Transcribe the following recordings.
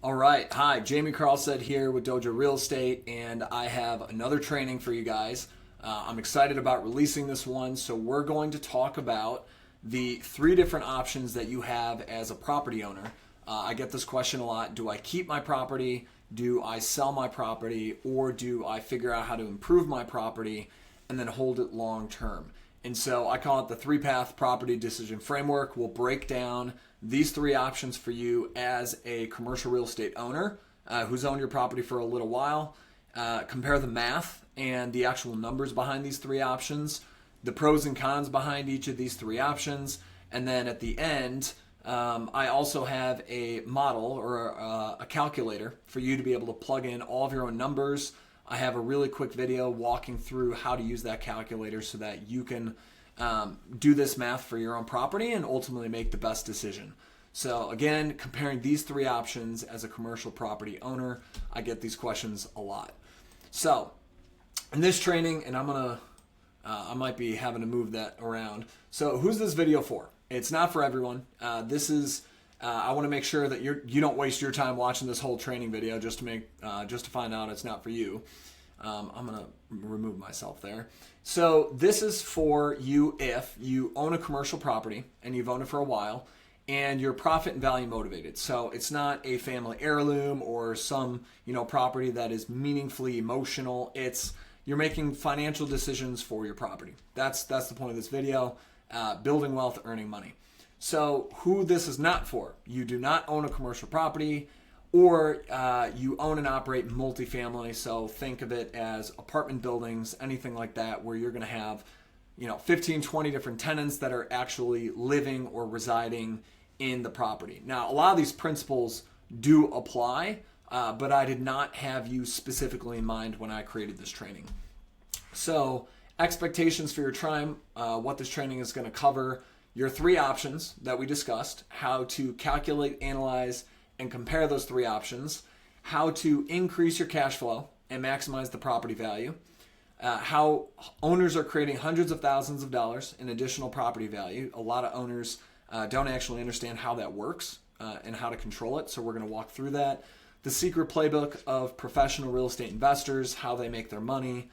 All right. Hi, Jamie Carlstead here with Dojo Real Estate, and I have another training for you guys. I'm excited about releasing this one. So we're going to talk about the three different options that you have as a property owner. I get this question a lot. Do I keep my property? Do I sell my property? Or do I figure out how to improve my property and then hold it long term? And so I call it the three-path property decision framework. We'll break down these three options for you as a commercial real estate owner who's owned your property for a little while. Compare the math and the actual numbers behind these three options, the pros and cons behind each of these three options, and then at the end, I also have a model or a calculator for you to be able to plug in all of your own numbers. I have a really quick video walking through how to use that calculator so that you can do this math for your own property and ultimately make the best decision. So again, comparing these three options as a commercial property owner, I get these questions a lot. So in this training, and I might be having to move that around. So who's this video for? It's not for everyone. I want to make sure that you don't waste your time watching this whole training video just to find out it's not for you. I'm going to remove myself there. So this is for you if you own a commercial property and you've owned it for a while and you're profit and value motivated. So it's not a family heirloom or some property that is meaningfully emotional. You're making financial decisions for your property. That's the point of this video. Building wealth, earning money. So who this is not for, you do not own a commercial property or you own and operate multifamily. So think of it as apartment buildings, anything like that, where you're going to have 15, 20 different tenants that are actually living or residing in the property. Now, a lot of these principles do apply, but I did not have you specifically in mind when I created this training. So expectations for your time, what this training is going to cover, your three options that we discussed, how to calculate, analyze, and compare those three options, how to increase your cash flow and maximize the property value, how owners are creating hundreds of thousands of dollars in additional property value. A lot of owners don't actually understand how that works and how to control it, so we're going to walk through that. The secret playbook of professional real estate investors, how they make their money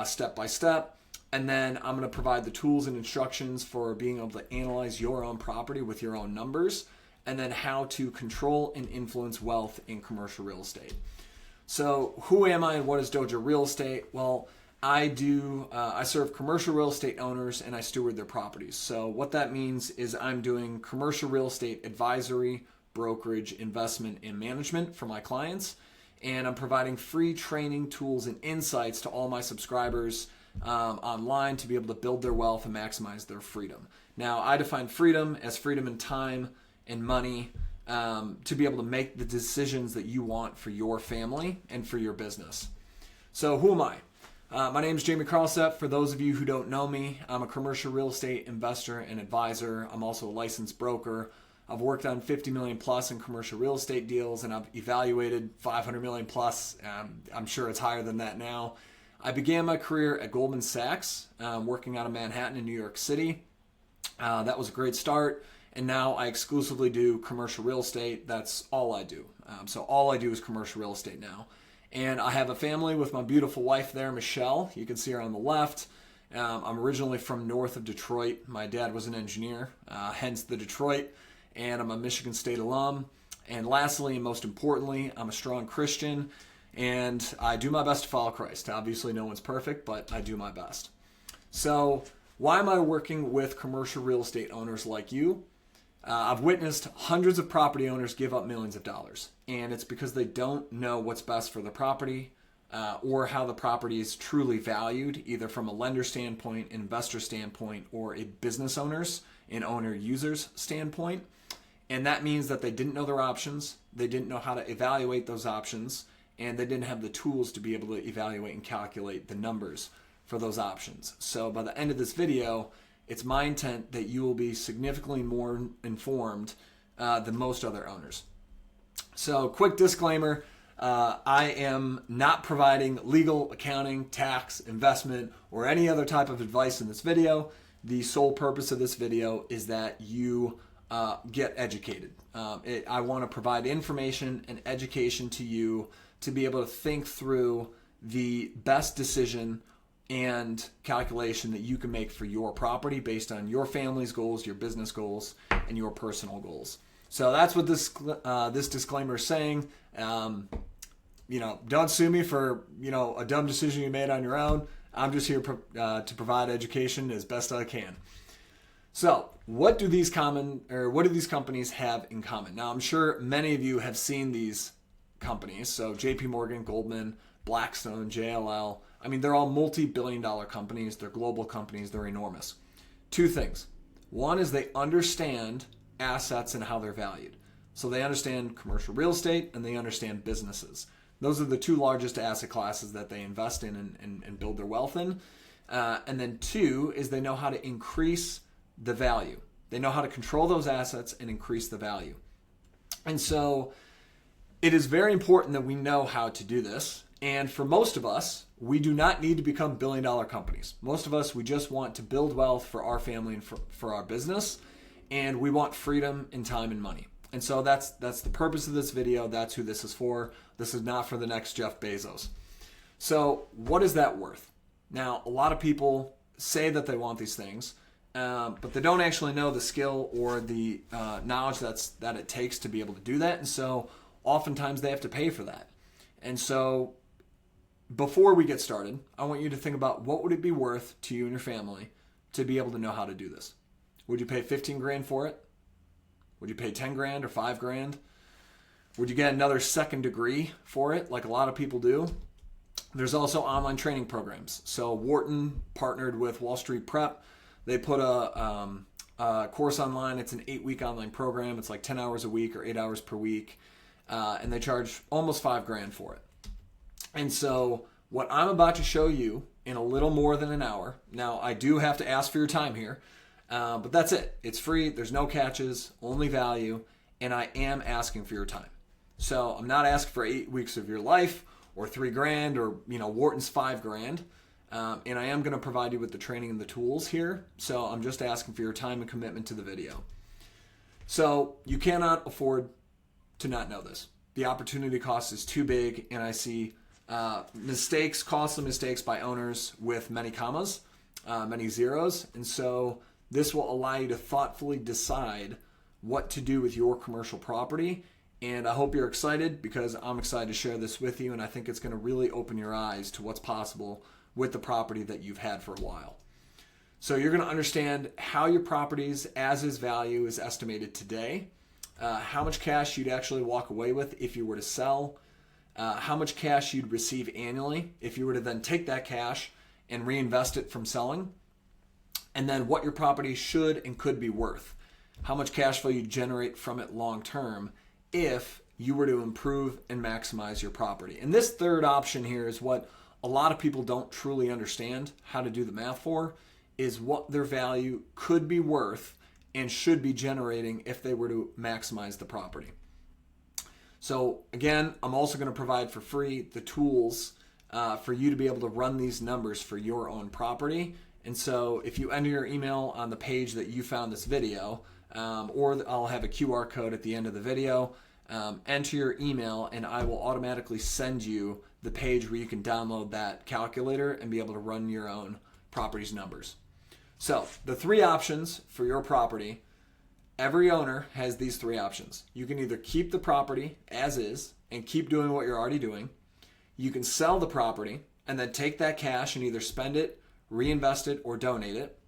step by step. And then I'm going to provide the tools and instructions for being able to analyze your own property with your own numbers, and then how to control and influence wealth in commercial real estate. So who am I and what is Dojo Real Estate? Well, I serve commercial real estate owners and I steward their properties. So what that means is I'm doing commercial real estate advisory, brokerage, investment, and management for my clients. And I'm providing free training, tools, and insights to all my subscribers online to be able to build their wealth and maximize their freedom. Now, I define freedom as freedom in time and money to be able to make the decisions that you want for your family and for your business. So who am I? My name is Jamie Carlstead. For those of you who don't know me, I'm a commercial real estate investor and advisor. I'm also a licensed broker. I've worked on 50 million plus in commercial real estate deals, and I've evaluated 500 million plus. I'm sure it's higher than that now. I began my career at Goldman Sachs, working out of Manhattan in New York City. That was a great start, and now I exclusively do commercial real estate. That's all I do. So all I do is commercial real estate now. And I have a family with my beautiful wife there, Michelle. You can see her on the left. I'm originally from north of Detroit. My dad was an engineer, hence the Detroit. And I'm a Michigan State alum. And lastly, and most importantly, I'm a strong Christian. And I do my best to follow Christ. Obviously, no one's perfect, but I do my best. So why am I working with commercial real estate owners like you? I've witnessed hundreds of property owners give up millions of dollars. And it's because they don't know what's best for the property or how the property is truly valued, either from a lender standpoint, investor standpoint, or a business owner's and owner user's standpoint. And that means that they didn't know their options. They didn't know how to evaluate those options. And they didn't have the tools to be able to evaluate and calculate the numbers for those options. So by the end of this video, it's my intent that you will be significantly more informed than most other owners. So quick disclaimer, I am not providing legal, accounting, tax, investment, or any other type of advice in this video. The sole purpose of this video is that you get educated. I want to provide information and education to you to be able to think through the best decision and calculation that you can make for your property based on your family's goals, your business goals, and your personal goals. So that's what this disclaimer is saying. Don't sue me for a dumb decision you made on your own. I'm just here to provide education as best I can. So, what do these companies have in common? Now, I'm sure many of you have seen these companies. So, JP Morgan, Goldman, Blackstone, JLL. I mean, they're all multi-billion-dollar companies. They're global companies. They're enormous. Two things. One is they understand assets and how they're valued. So they understand commercial real estate and they understand businesses. Those are the two largest asset classes that they invest in and build their wealth in. And then two is they know how to increase the value. They know how to control those assets and increase the value. And so it is very important that we know how to do this. And for most of us, we do not need to become billion-dollar companies. Most of us, we just want to build wealth for our family and for our business. And we want freedom in time and money. And so that's the purpose of this video. That's who this is for. This is not for the next Jeff Bezos. So what is that worth? Now, a lot of people say that they want these things, but they don't actually know the skill or the knowledge that it takes to be able to do that. And so oftentimes they have to pay for that. And so before we get started, I want you to think about what would it be worth to you and your family to be able to know how to do this. Would you pay 15 grand for it? Would you pay 10 grand or 5 grand? Would you get another second degree for it, like a lot of people do? There's also online training programs. So Wharton partnered with Wall Street Prep. They put a course online. It's an 8-week online program. It's like 10 hours a week or 8 hours per week. And they charge almost 5 grand for it. And so what I'm about to show you in a little more than an hour. Now, I do have to ask for your time here. But that's it. It's free. There's no catches, only value, and I am asking for your time. So I'm not asking for 8 weeks of your life or 3 grand or Wharton's 5 grand. And I am going to provide you with the training and the tools here. So I'm just asking for your time and commitment to the video. So you cannot afford to not know this. The opportunity cost is too big, and I see costly mistakes by owners with many commas, many zeros, and so this will allow you to thoughtfully decide what to do with your commercial property. And I hope you're excited because I'm excited to share this with you. And I think it's going to really open your eyes to what's possible with the property that you've had for a while. So you're going to understand how your property's as-is value is estimated today, how much cash you'd actually walk away with if you were to sell, how much cash you'd receive annually if you were to then take that cash and reinvest it from selling, and then what your property should and could be worth. How much cash flow you generate from it long term if you were to improve and maximize your property. And this third option here is what a lot of people don't truly understand how to do the math for, is what their value could be worth and should be generating if they were to maximize the property. So again, I'm also going to provide for free the tools for you to be able to run these numbers for your own property. And so if you enter your email on the page that you found this video, or I'll have a QR code at the end of the video, enter your email and I will automatically send you the page where you can download that calculator and be able to run your own property's numbers. So the 3 options for your property, every owner has these 3 options. You can either keep the property as is and keep doing what you're already doing. You can sell the property and then take that cash and either spend it, reinvest it, or donate it.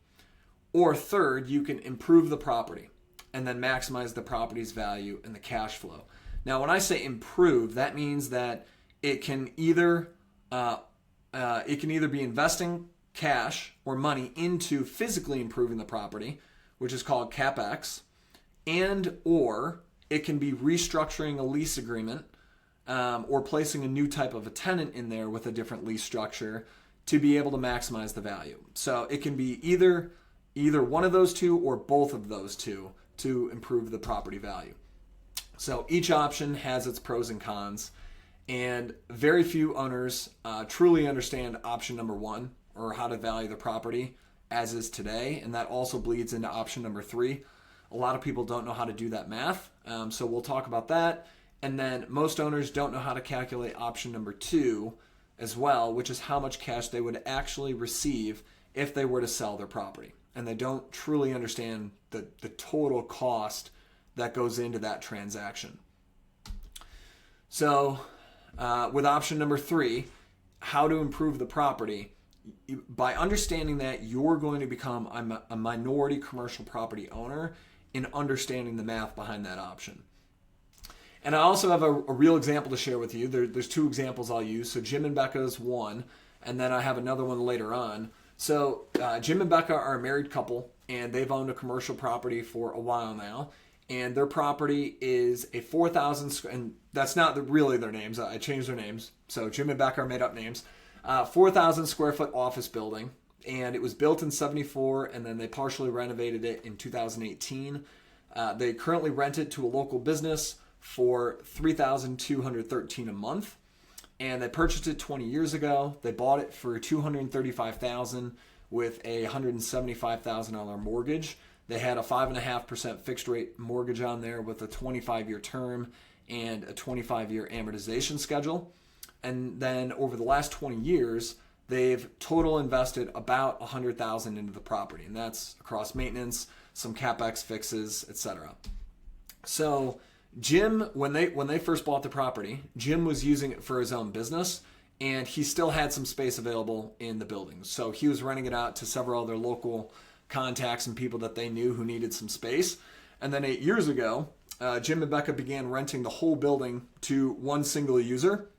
Or third, you can improve the property and then maximize the property's value and the cash flow. Now, when I say improve, that means that it can either be investing cash or money into physically improving the property, which is called CapEx, and or it can be restructuring a lease agreement or placing a new type of a tenant in there with a different lease structure to be able to maximize the value. So it can be either one of those two or both of those two to improve the property value. So each option has its pros and cons, and very few owners truly understand option number 1, or how to value the property as is today, and that also bleeds into option number 3. A lot of people don't know how to do that math. So we'll talk about that. And then most owners don't know how to calculate option number 2 as well, which is how much cash they would actually receive if they were to sell their property. And they don't truly understand the total cost that goes into that transaction. So with option number 3, how to improve the property, by understanding that you're going to become a minority commercial property owner and understanding the math behind that option. And I also have a real example to share with you. There's 2 examples I'll use. So Jim and Becca's one, and then I have another one later on. So Jim and Becca are a married couple, and they've owned a commercial property for a while now. And their property is a 4,000, and that's not really their names. I changed their names. So Jim and Becca are made up names. 4,000 square foot office building, and it was built in 74, and then they partially renovated it in 2018. They currently rent it to a local business for $3,213 a month, and they purchased it 20 years ago. They bought it for $235,000 with a $175,000 mortgage. They had a 5.5% fixed rate mortgage on there with a 25-year term and a 25-year amortization schedule. And then over the last 20 years, they've total invested about $100,000 into the property, and that's across maintenance, some capex fixes, etc. So Jim, when they first bought the property, Jim was using it for his own business, and he still had some space available in the building. So he was renting it out to several other local contacts and people that they knew who needed some space. And then 8 years ago, Jim and Becca began renting the whole building to one single user.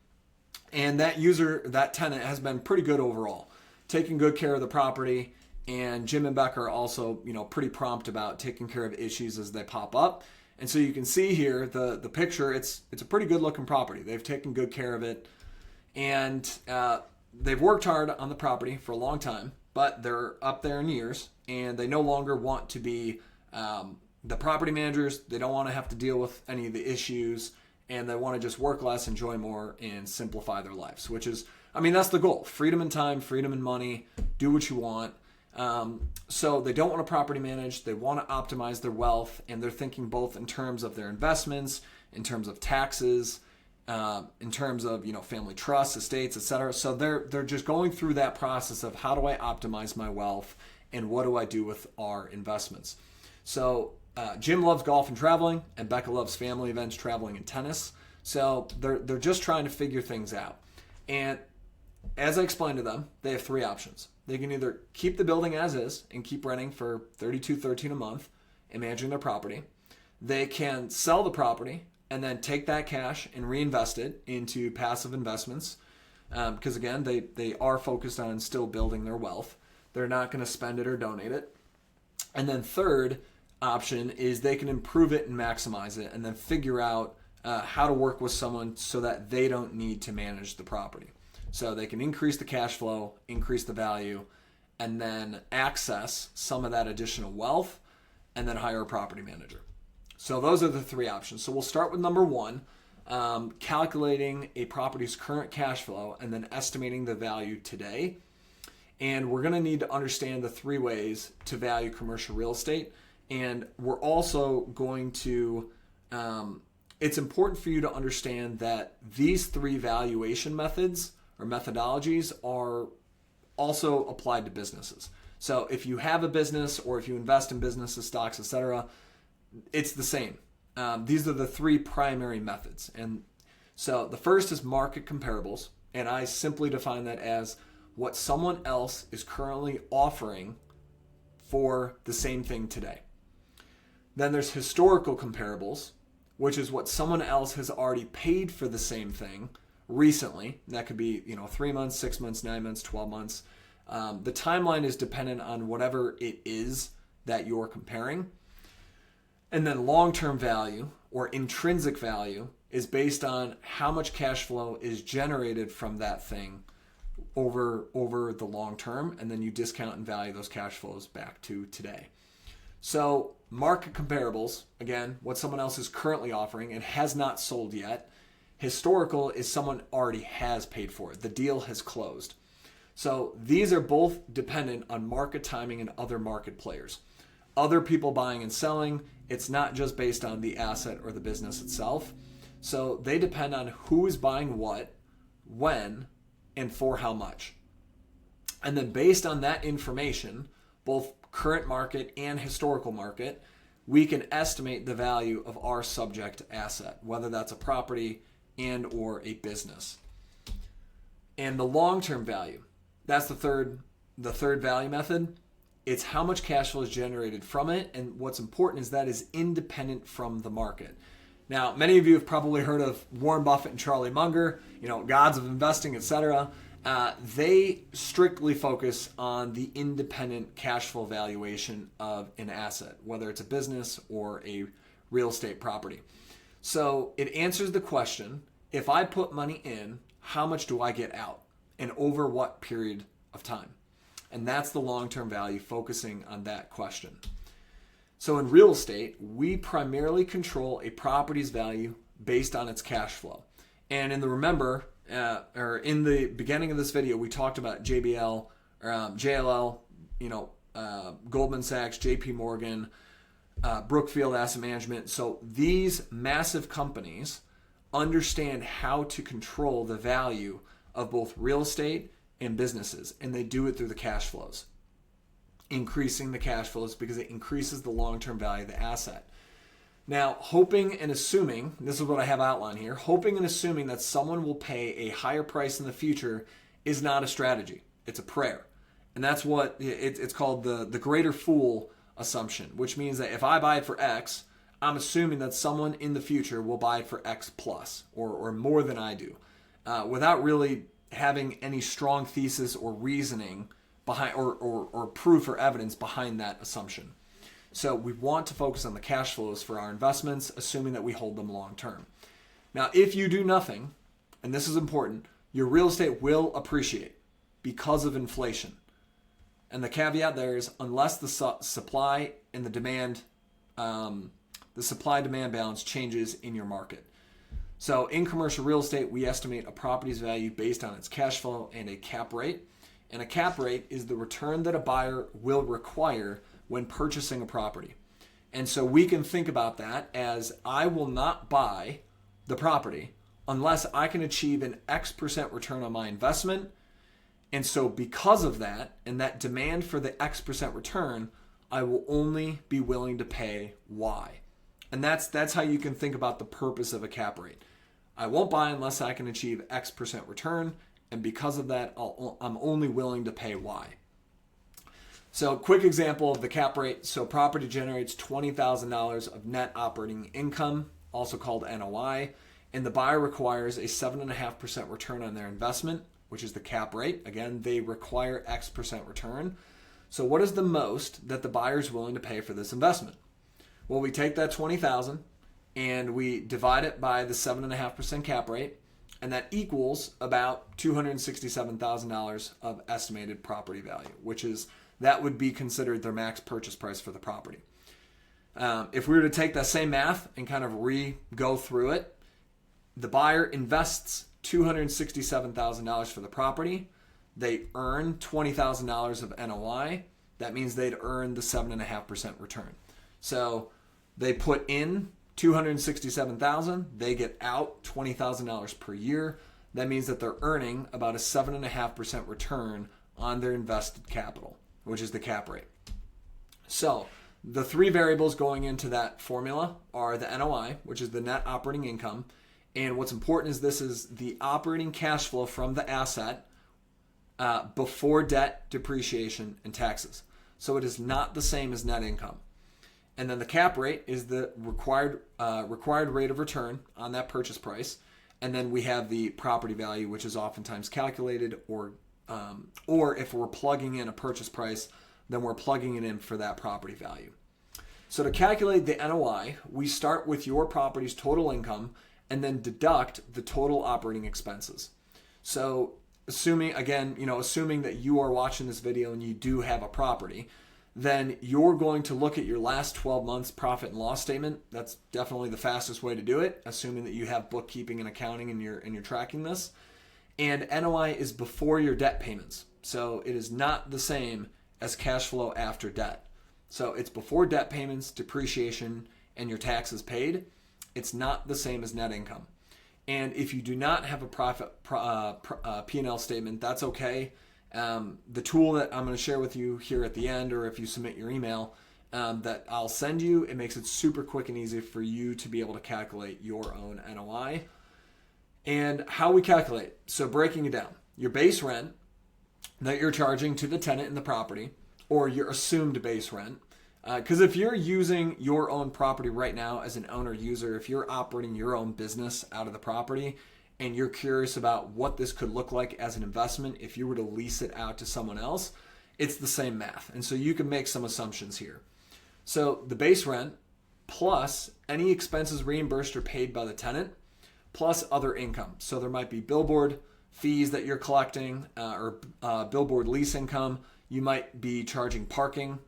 And that tenant has been pretty good overall, taking good care of the property. And Jim and Becca are also, pretty prompt about taking care of issues as they pop up. And so you can see here the picture. It's a pretty good looking property. They've taken good care of it, and they've worked hard on the property for a long time. But they're up there in years, and they no longer want to be the property managers. They don't want to have to deal with any of the issues, and they want to just work less, enjoy more, and simplify their lives. Which is, that's the goal: freedom in time, freedom in money. Do what you want. So they don't want to property manage. They want to optimize their wealth, and they're thinking both in terms of their investments, in terms of taxes, in terms of family trusts, estates, etc. So they're just going through that process of how do I optimize my wealth and what do I do with our investments. So Jim loves golf and traveling, and Becca loves family events, traveling, and tennis. So they're just trying to figure things out. And as I explained to them, they have 3 options. They can either keep the building as is and keep renting for $32.13 a month and managing their property. They can sell the property and then take that cash and reinvest it into passive investments, because again, they are focused on still building their wealth. They're not going to spend it or donate it. And then third option is they can improve it and maximize it, and then figure out how to work with someone so that they don't need to manage the property. So they can increase the cash flow, increase the value, and then access some of that additional wealth, and then hire a property manager. So those are the 3 options. So we'll start with number 1, calculating a property's current cash flow and then estimating the value today. And we're going to need to understand the 3 ways to value commercial real estate. And we're also going to, it's important for you to understand that these 3 valuation methods or methodologies are also applied to businesses. So if you have a business or if you invest in businesses, stocks, etc., it's the same. These are the 3 primary methods. And so the first is market comparables. And I simply define that as what someone else is currently offering for the same thing today. Then there's historical comparables, which is what someone else has already paid for the same thing recently. That could be 3 months, 6 months, 9 months, 12 months. The timeline is dependent on whatever it is that you're comparing. And then long-term value or intrinsic value is based on how much cash flow is generated from that thing over the long term, and then you discount and value those cash flows back to today. So market comparables, again, what someone else is currently offering and has not sold yet. Historical is someone already has paid for it. The deal has closed. So these are both dependent on market timing and other market players. Other people buying and selling It's not just based on the asset or the business itself. So they depend on who is buying what, when, and for how much. And then based on that information, both current market and historical market, we can estimate the value of our subject asset, whether that's a property and or a business. And the long-term value, that's the third value method. It's how much cash flow is generated from it, and what's important is that is independent from the market. Now, many of you have probably heard of Warren Buffett and Charlie Munger, gods of investing, etc. They strictly focus on the independent cash flow valuation of an asset, whether it's a business or a real estate property. So it answers the question, if I put money in, how much do I get out, and over what period of time? And that's the long-term value, focusing on that question. So in real estate, we primarily control a property's value based on its cash flow. And in the beginning of this video, we talked about JLL, Goldman Sachs, JP Morgan, Brookfield Asset Management. So these massive companies understand how to control the value of both real estate and businesses, and they do it through the cash flows. Increasing the cash flows because it increases the long-term value of the asset. Now, hoping and assuming, this is what I have outlined here, hoping and assuming that someone will pay a higher price in the future is not a strategy. It's a prayer. And that's what it's called, the greater fool assumption, which means that if I buy it for X, I'm assuming that someone in the future will buy it for X plus or more than I do, without really having any strong thesis or reasoning behind or proof or evidence behind that assumption. So we want to focus on the cash flows for our investments, assuming that we hold them long term. Now, if you do nothing, and this is important, your real estate will appreciate because of inflation. And the caveat there is unless the supply and the demand, the supply-demand balance changes in your market. So in commercial real estate, we estimate a property's value based on its cash flow and a cap rate. And a cap rate is the return that a buyer will require when purchasing a property. And so we can think about that as I will not buy the property unless I can achieve an X% return on my investment. And so because of that and that demand for the X% return, I will only be willing to pay Y. And that's how you can think about the purpose of a cap rate. I won't buy unless I can achieve X% return, and because of that, I'm only willing to pay Y. So quick example of the cap rate. So property generates $20,000 of net operating income, also called NOI, and the buyer requires a 7.5% return on their investment, which is the cap rate. Again, they require X% return. So what is the most that the buyer is willing to pay for this investment? Well, we take that $20,000 and we divide it by the 7.5% cap rate, and that equals about $267,000 of estimated property value, that would be considered their max purchase price for the property. If we were to take that same math and kind of go through it, the buyer invests $267,000 for the property. They earn $20,000 of NOI. That means they'd earn the 7.5% return. So they put in $267,000. They get out $20,000 per year. That means that they're earning about a 7.5% return on their invested capital, which is the cap rate. So the three variables going into that formula are the NOI, which is the net operating income. And what's important is this is the operating cash flow from the asset before debt, depreciation, and taxes. So it is not the same as net income. And then the cap rate is the required rate of return on that purchase price. And then we have the property value, which is oftentimes calculated, or if we're plugging in a purchase price, then we're plugging it in for that property value. So to calculate the NOI, we start with your property's total income and then deduct the total operating expenses. So assuming that you are watching this video and you do have a property, then you're going to look at your last 12 months profit and loss statement. That's definitely the fastest way to do it, assuming that you have bookkeeping and accounting and you're tracking this. And NOI is before your debt payments. So it is not the same as cash flow after debt. So it's before debt payments, depreciation, and your taxes paid, it's not the same as net income. And if you do not have a P&L statement, that's okay. The tool that I'm going to share with you here at the end, or if you submit your email, that I'll send you, it makes it super quick and easy for you to be able to calculate your own NOI. And how we calculate, so breaking it down, your base rent that you're charging to the tenant in the property, or your assumed base rent. Because if you're using your own property right now as an owner user, if you're operating your own business out of the property and you're curious about what this could look like as an investment if you were to lease it out to someone else, it's the same math. And so you can make some assumptions here. So the base rent plus any expenses reimbursed or paid by the tenant plus other income. So there might be billboard fees that you're collecting or billboard lease income. You might be charging parking,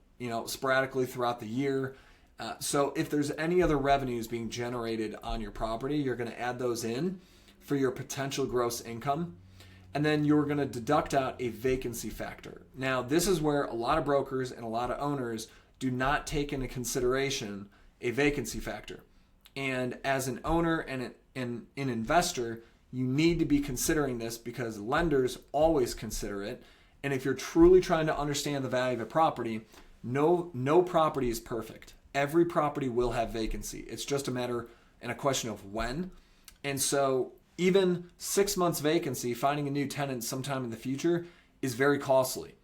sporadically throughout the year. So if there's any other revenues being generated on your property, you're going to add those in for your potential gross income. And then you're going to deduct out a vacancy factor. Now, this is where a lot of brokers and a lot of owners do not take into consideration a vacancy factor. And as an owner and an investor, you need to be considering this because lenders always consider it. And if you're truly trying to understand the value of a property, no property is perfect. Every property will have vacancy. It's just a matter and a question of when. And so even 6 months vacancy, finding a new tenant sometime in the future is very costly.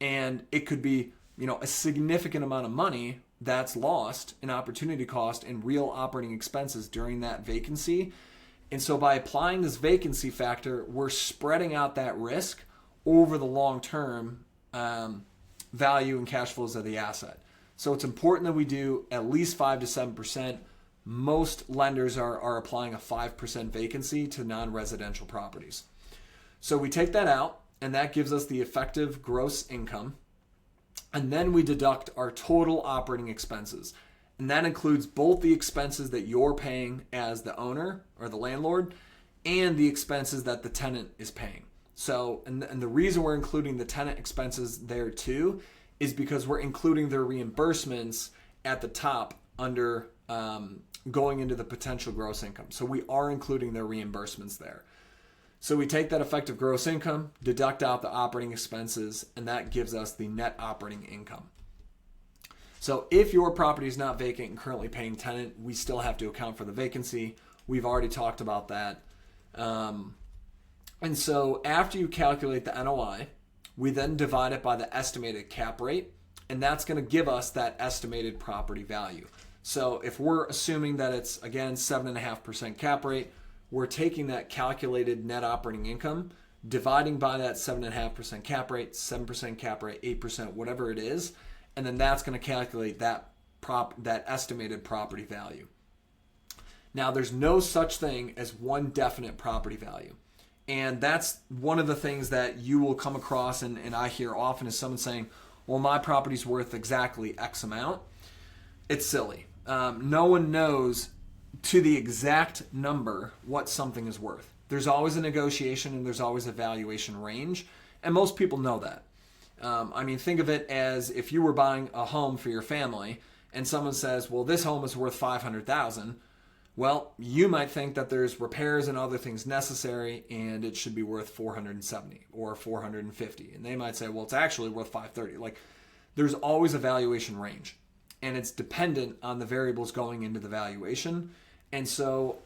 And it could be, a significant amount of money that's lost in opportunity cost and real operating expenses during that vacancy. And so by applying this vacancy factor, we're spreading out that risk over the long-term value and cash flows of the asset. So it's important that we do at least 5 to 7%. Most lenders are applying a 5% vacancy to non-residential properties. So we take that out, and that gives us the effective gross income. And then we deduct our total operating expenses. And that includes both the expenses that you're paying as the owner or the landlord and the expenses that the tenant is paying. So, and the reason we're including the tenant expenses there too is because we're including their reimbursements at the top under going into the potential gross income. So we are including their reimbursements there. So we take that effective gross income, deduct out the operating expenses, and that gives us the net operating income. So if your property is not vacant and currently paying tenant, we still have to account for the vacancy. We've already talked about that. And so after you calculate the NOI, we then divide it by the estimated cap rate, and that's going to give us that estimated property value. So if we're assuming that it's, again, 7.5% cap rate, we're taking that calculated net operating income, dividing by that 7.5% cap rate, 7% cap rate, 8%, whatever it is, and then that's going to calculate that estimated property value. Now, there's no such thing as one definite property value. And that's one of the things that you will come across, and I hear often, is someone saying, well, my property's worth exactly X amount. It's silly. No one knows to the exact number what something is worth. There's always a negotiation and there's always a valuation range, and most people know that. Think of it as if you were buying a home for your family and someone says, well, this home is worth $500,000. Well, you might think that there's repairs and other things necessary and it should be worth $470 or $450. And they might say, well, it's actually worth $530. Like, there's always a valuation range, and it's dependent on the variables going into the valuation. And so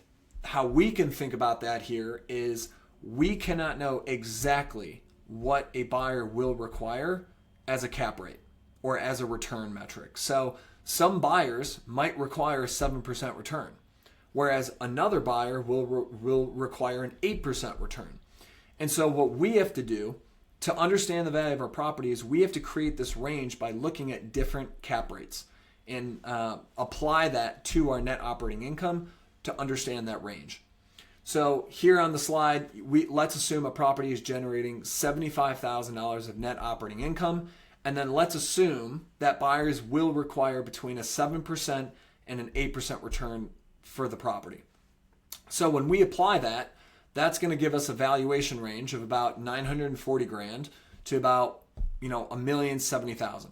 how we can think about that here is we cannot know exactly what a buyer will require as a cap rate or as a return metric. So some buyers might require a 7% return, whereas another buyer will require an 8% return. And so what we have to do to understand the value of our property is we have to create this range by looking at different cap rates and apply that to our net operating income to understand that range. So here on the slide, let's assume a property is generating $75,000 of net operating income, and then let's assume that buyers will require between a 7% and an 8% return for the property. So when we apply that, that's going to give us a valuation range of about $940,000 to about $1,070,000.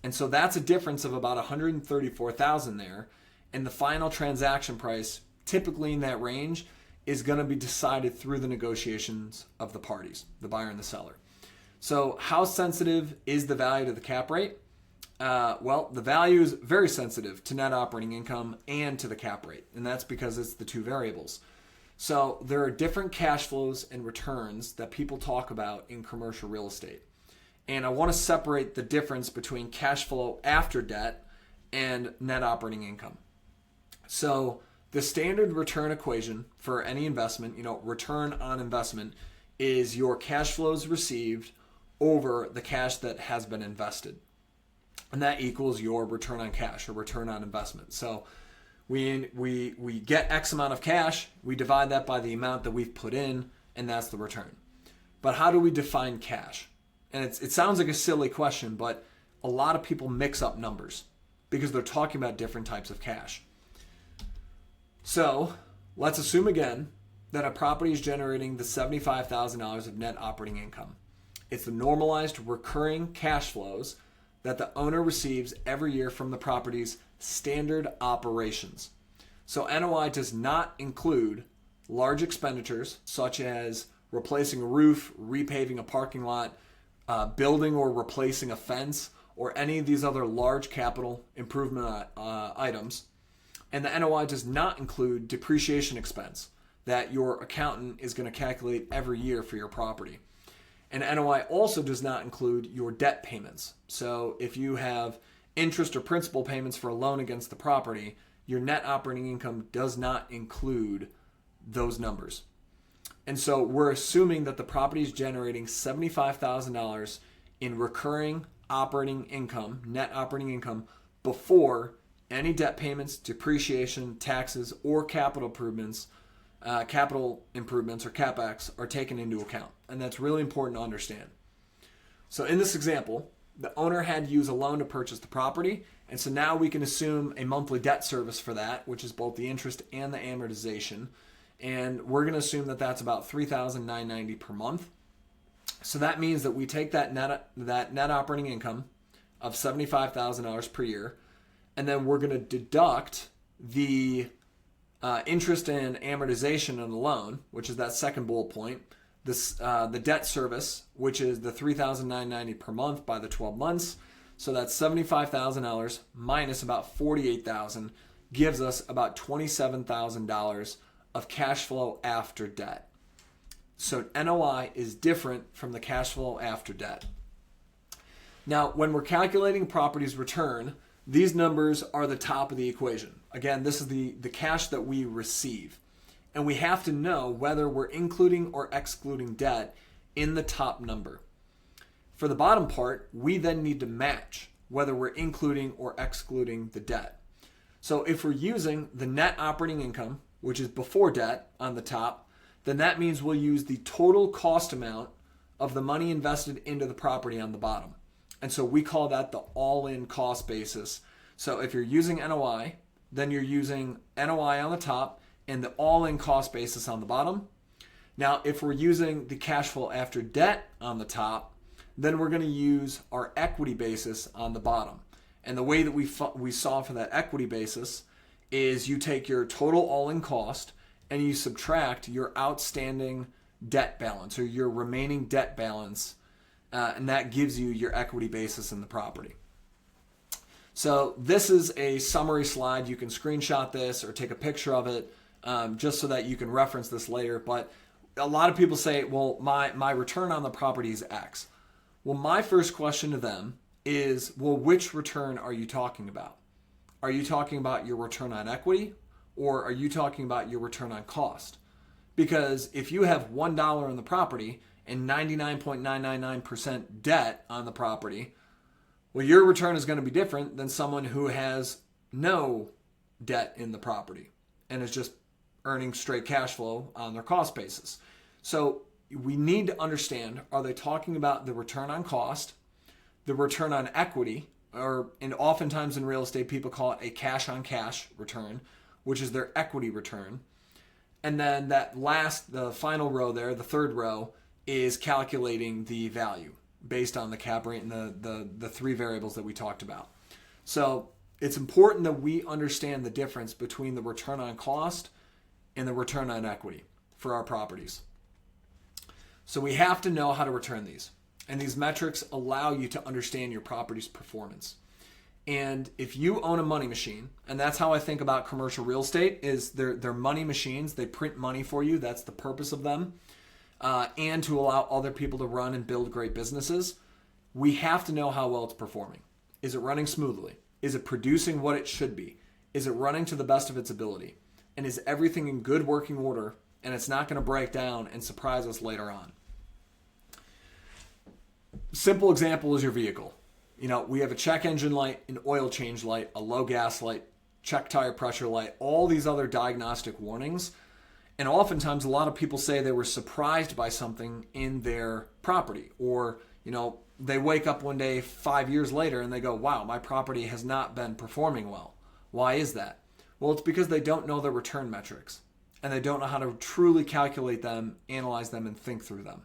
And so that's a difference of about $134,000 there. and the final transaction price, typically in that range, is going to be decided through the negotiations of the parties, the buyer and the seller. So how sensitive is the value to the cap rate? Well, the value is very sensitive to net operating income and to the cap rate, and that's because it's the two variables. So there are different cash flows and returns that people talk about in commercial real estate. And I want to separate the difference between cash flow after debt and net operating income. So the standard return equation for any investment, return on investment, is your cash flows received over the cash that has been invested. And that equals your return on cash or return on investment. So we get X amount of cash, we divide that by the amount that we've put in, and that's the return. But how do we define cash? And it sounds like a silly question, but a lot of people mix up numbers because they're talking about different types of cash. So let's assume again that a property is generating the $75,000 of net operating income. It's the normalized recurring cash flows that the owner receives every year from the property's standard operations. So NOI does not include large expenditures such as replacing a roof, repaving a parking lot, building or replacing a fence, or any of these other large capital improvement items. And the NOI does not include depreciation expense that your accountant is going to calculate every year for your property. And NOI also does not include your debt payments. So if you have interest or principal payments for a loan against the property, your net operating income does not include those numbers. And so we're assuming that the property is generating $75,000 in recurring operating income, net operating income, before any debt payments, depreciation, taxes, or capital improvements or CapEx are taken into account. And that's really important to understand. So in this example, the owner had to use a loan to purchase the property. And so now we can assume a monthly debt service for that, which is both the interest and the amortization. And we're going to assume that that's about $3,990 per month. So that means that we take that net operating income of $75,000 per year, and then we're going to deduct the interest and amortization on the loan, which is that second bullet point, the debt service, which is the $3,990 per month by the 12 months. So that's $75,000 minus about $48,000 gives us about $27,000 of cash flow after debt. So NOI is different from the cash flow after debt. Now, when we're calculating property's return, these numbers are the top of the equation. Again, this is the cash that we receive. And we have to know whether we're including or excluding debt in the top number. For the bottom part, we then need to match whether we're including or excluding the debt. So if we're using the net operating income, which is before debt on the top, then that means we'll use the total cost amount of the money invested into the property on the bottom. And so we call that the all-in cost basis. So if you're using NOI, then you're using NOI on the top and the all-in cost basis on the bottom. Now, if we're using the cash flow after debt on the top, then we're going to use our equity basis on the bottom. And the way that we solve for that equity basis is you take your total all-in cost and you subtract your outstanding debt balance or your remaining debt balance, and that gives you your equity basis in the property. So this is a summary slide. You can screenshot this or take a picture of it just so that you can reference this later. But a lot of people say, well, my return on the property is X. Well, my first question to them is, well, which return are you talking about? Are you talking about your return on equity, or are you talking about your return on cost? Because if you have $1 on the property and 99.999% debt on the property, well, your return is going to be different than someone who has no debt in the property and is just earning straight cash flow on their cost basis. So we need to understand, are they talking about the return on cost, the return on equity, and oftentimes in real estate, people call it a cash on cash return, which is their equity return. And then the final row there, the third row, is calculating the value based on the cap rate and the three variables that we talked about. So it's important that we understand the difference between the return on cost and the return on equity for our properties. So we have to know how to return these. And these metrics allow you to understand your property's performance. And if you own a money machine, and that's how I think about commercial real estate, is they're money machines. They print money for you. That's the purpose of them. And to allow other people to run and build great businesses. We have to know how well it's performing. Is it running smoothly? Is it producing what it should be? Is it running to the best of its ability? And is everything in good working order, and it's not going to break down and surprise us later on? Simple example is your vehicle. We have a check engine light, an oil change light, a low gas light, check tire pressure light, all these other diagnostic warnings. And oftentimes a lot of people say they were surprised by something in their property, or, they wake up one day 5 years later and they go, wow, my property has not been performing well. Why is that? Well, it's because they don't know their return metrics and they don't know how to truly calculate them, analyze them, and think through them.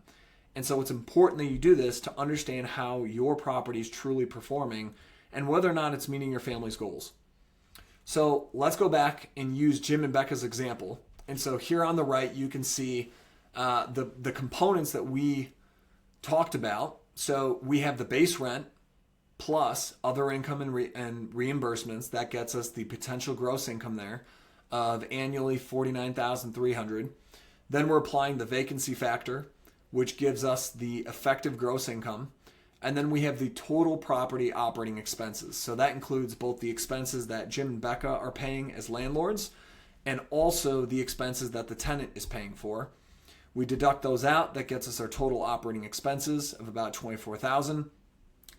And so it's important that you do this to understand how your property is truly performing and whether or not it's meeting your family's goals. So let's go back and use Jim and Becca's example. And so here on the right, you can see the components that we talked about. So we have the base rent plus other income and reimbursements. That gets us the potential gross income there of annually $49,300. Then we're applying the vacancy factor, which gives us the effective gross income. And then we have the total property operating expenses. So that includes both the expenses that Jim and Becca are paying as landlords and also the expenses that the tenant is paying for. We deduct those out. That gets us our total operating expenses of about $24,000,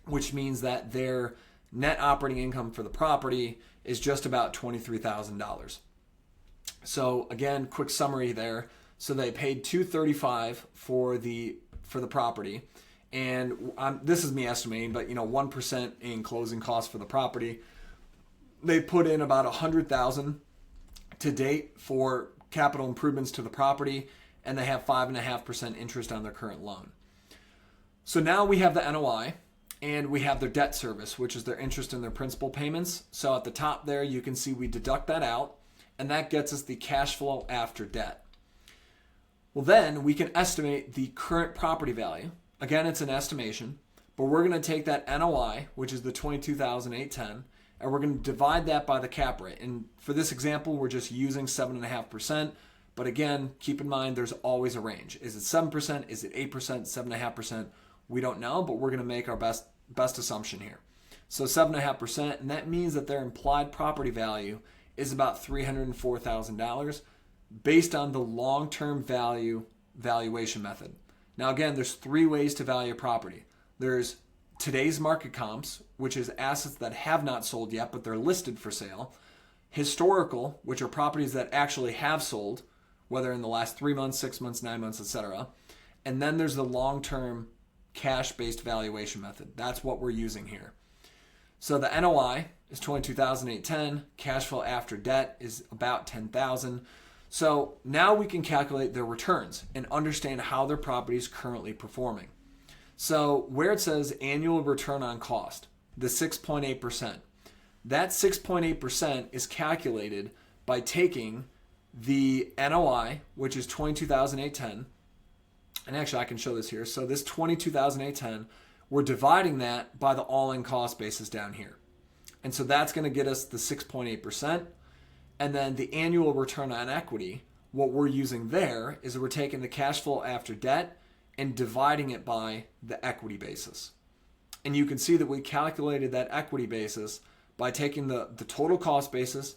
which means that their net operating income for the property is just about $23,000. So again, quick summary there. So they paid $235,000 for the property, and this is me estimating, but 1% in closing costs for the property. They put in about $100,000 to date for capital improvements to the property, and they have 5.5% interest on their current loan. So now we have the NOI, and we have their debt service, which is their interest and their principal payments. So at the top there, you can see we deduct that out, and that gets us the cash flow after debt. Well, then we can estimate the current property value. Again, it's an estimation, but we're going to take that NOI, which is the $22,810, and we're going to divide that by the cap rate. And for this example, we're just using 7.5%. But again, keep in mind, there's always a range. Is it 7%? Is it 8%? 7.5%? We don't know, but we're going to make our best assumption here. So 7.5%, and that means that their implied property value is about $304,000 based on the long-term valuation method. Now again, there's three ways to value property. There's today's market comps, which is assets that have not sold yet, but they're listed for sale. Historical, which are properties that actually have sold, whether in the last 3 months, 6 months, 9 months, etc. And then there's the long-term cash-based valuation method. That's what we're using here. So the NOI is $22,810. Cash flow after debt is about $10,000. So now we can calculate their returns and understand how their property is currently performing. So where it says annual return on cost, the 6.8%, that 6.8% is calculated by taking the NOI, which is $22,810, and actually I can show this here. So this $22,810, we're dividing that by the all-in cost basis down here. And so that's going to get us the 6.8%. And then the annual return on equity, what we're using there is we're taking the cash flow after debt and dividing it by the equity basis. And you can see that we calculated that equity basis by taking the total cost basis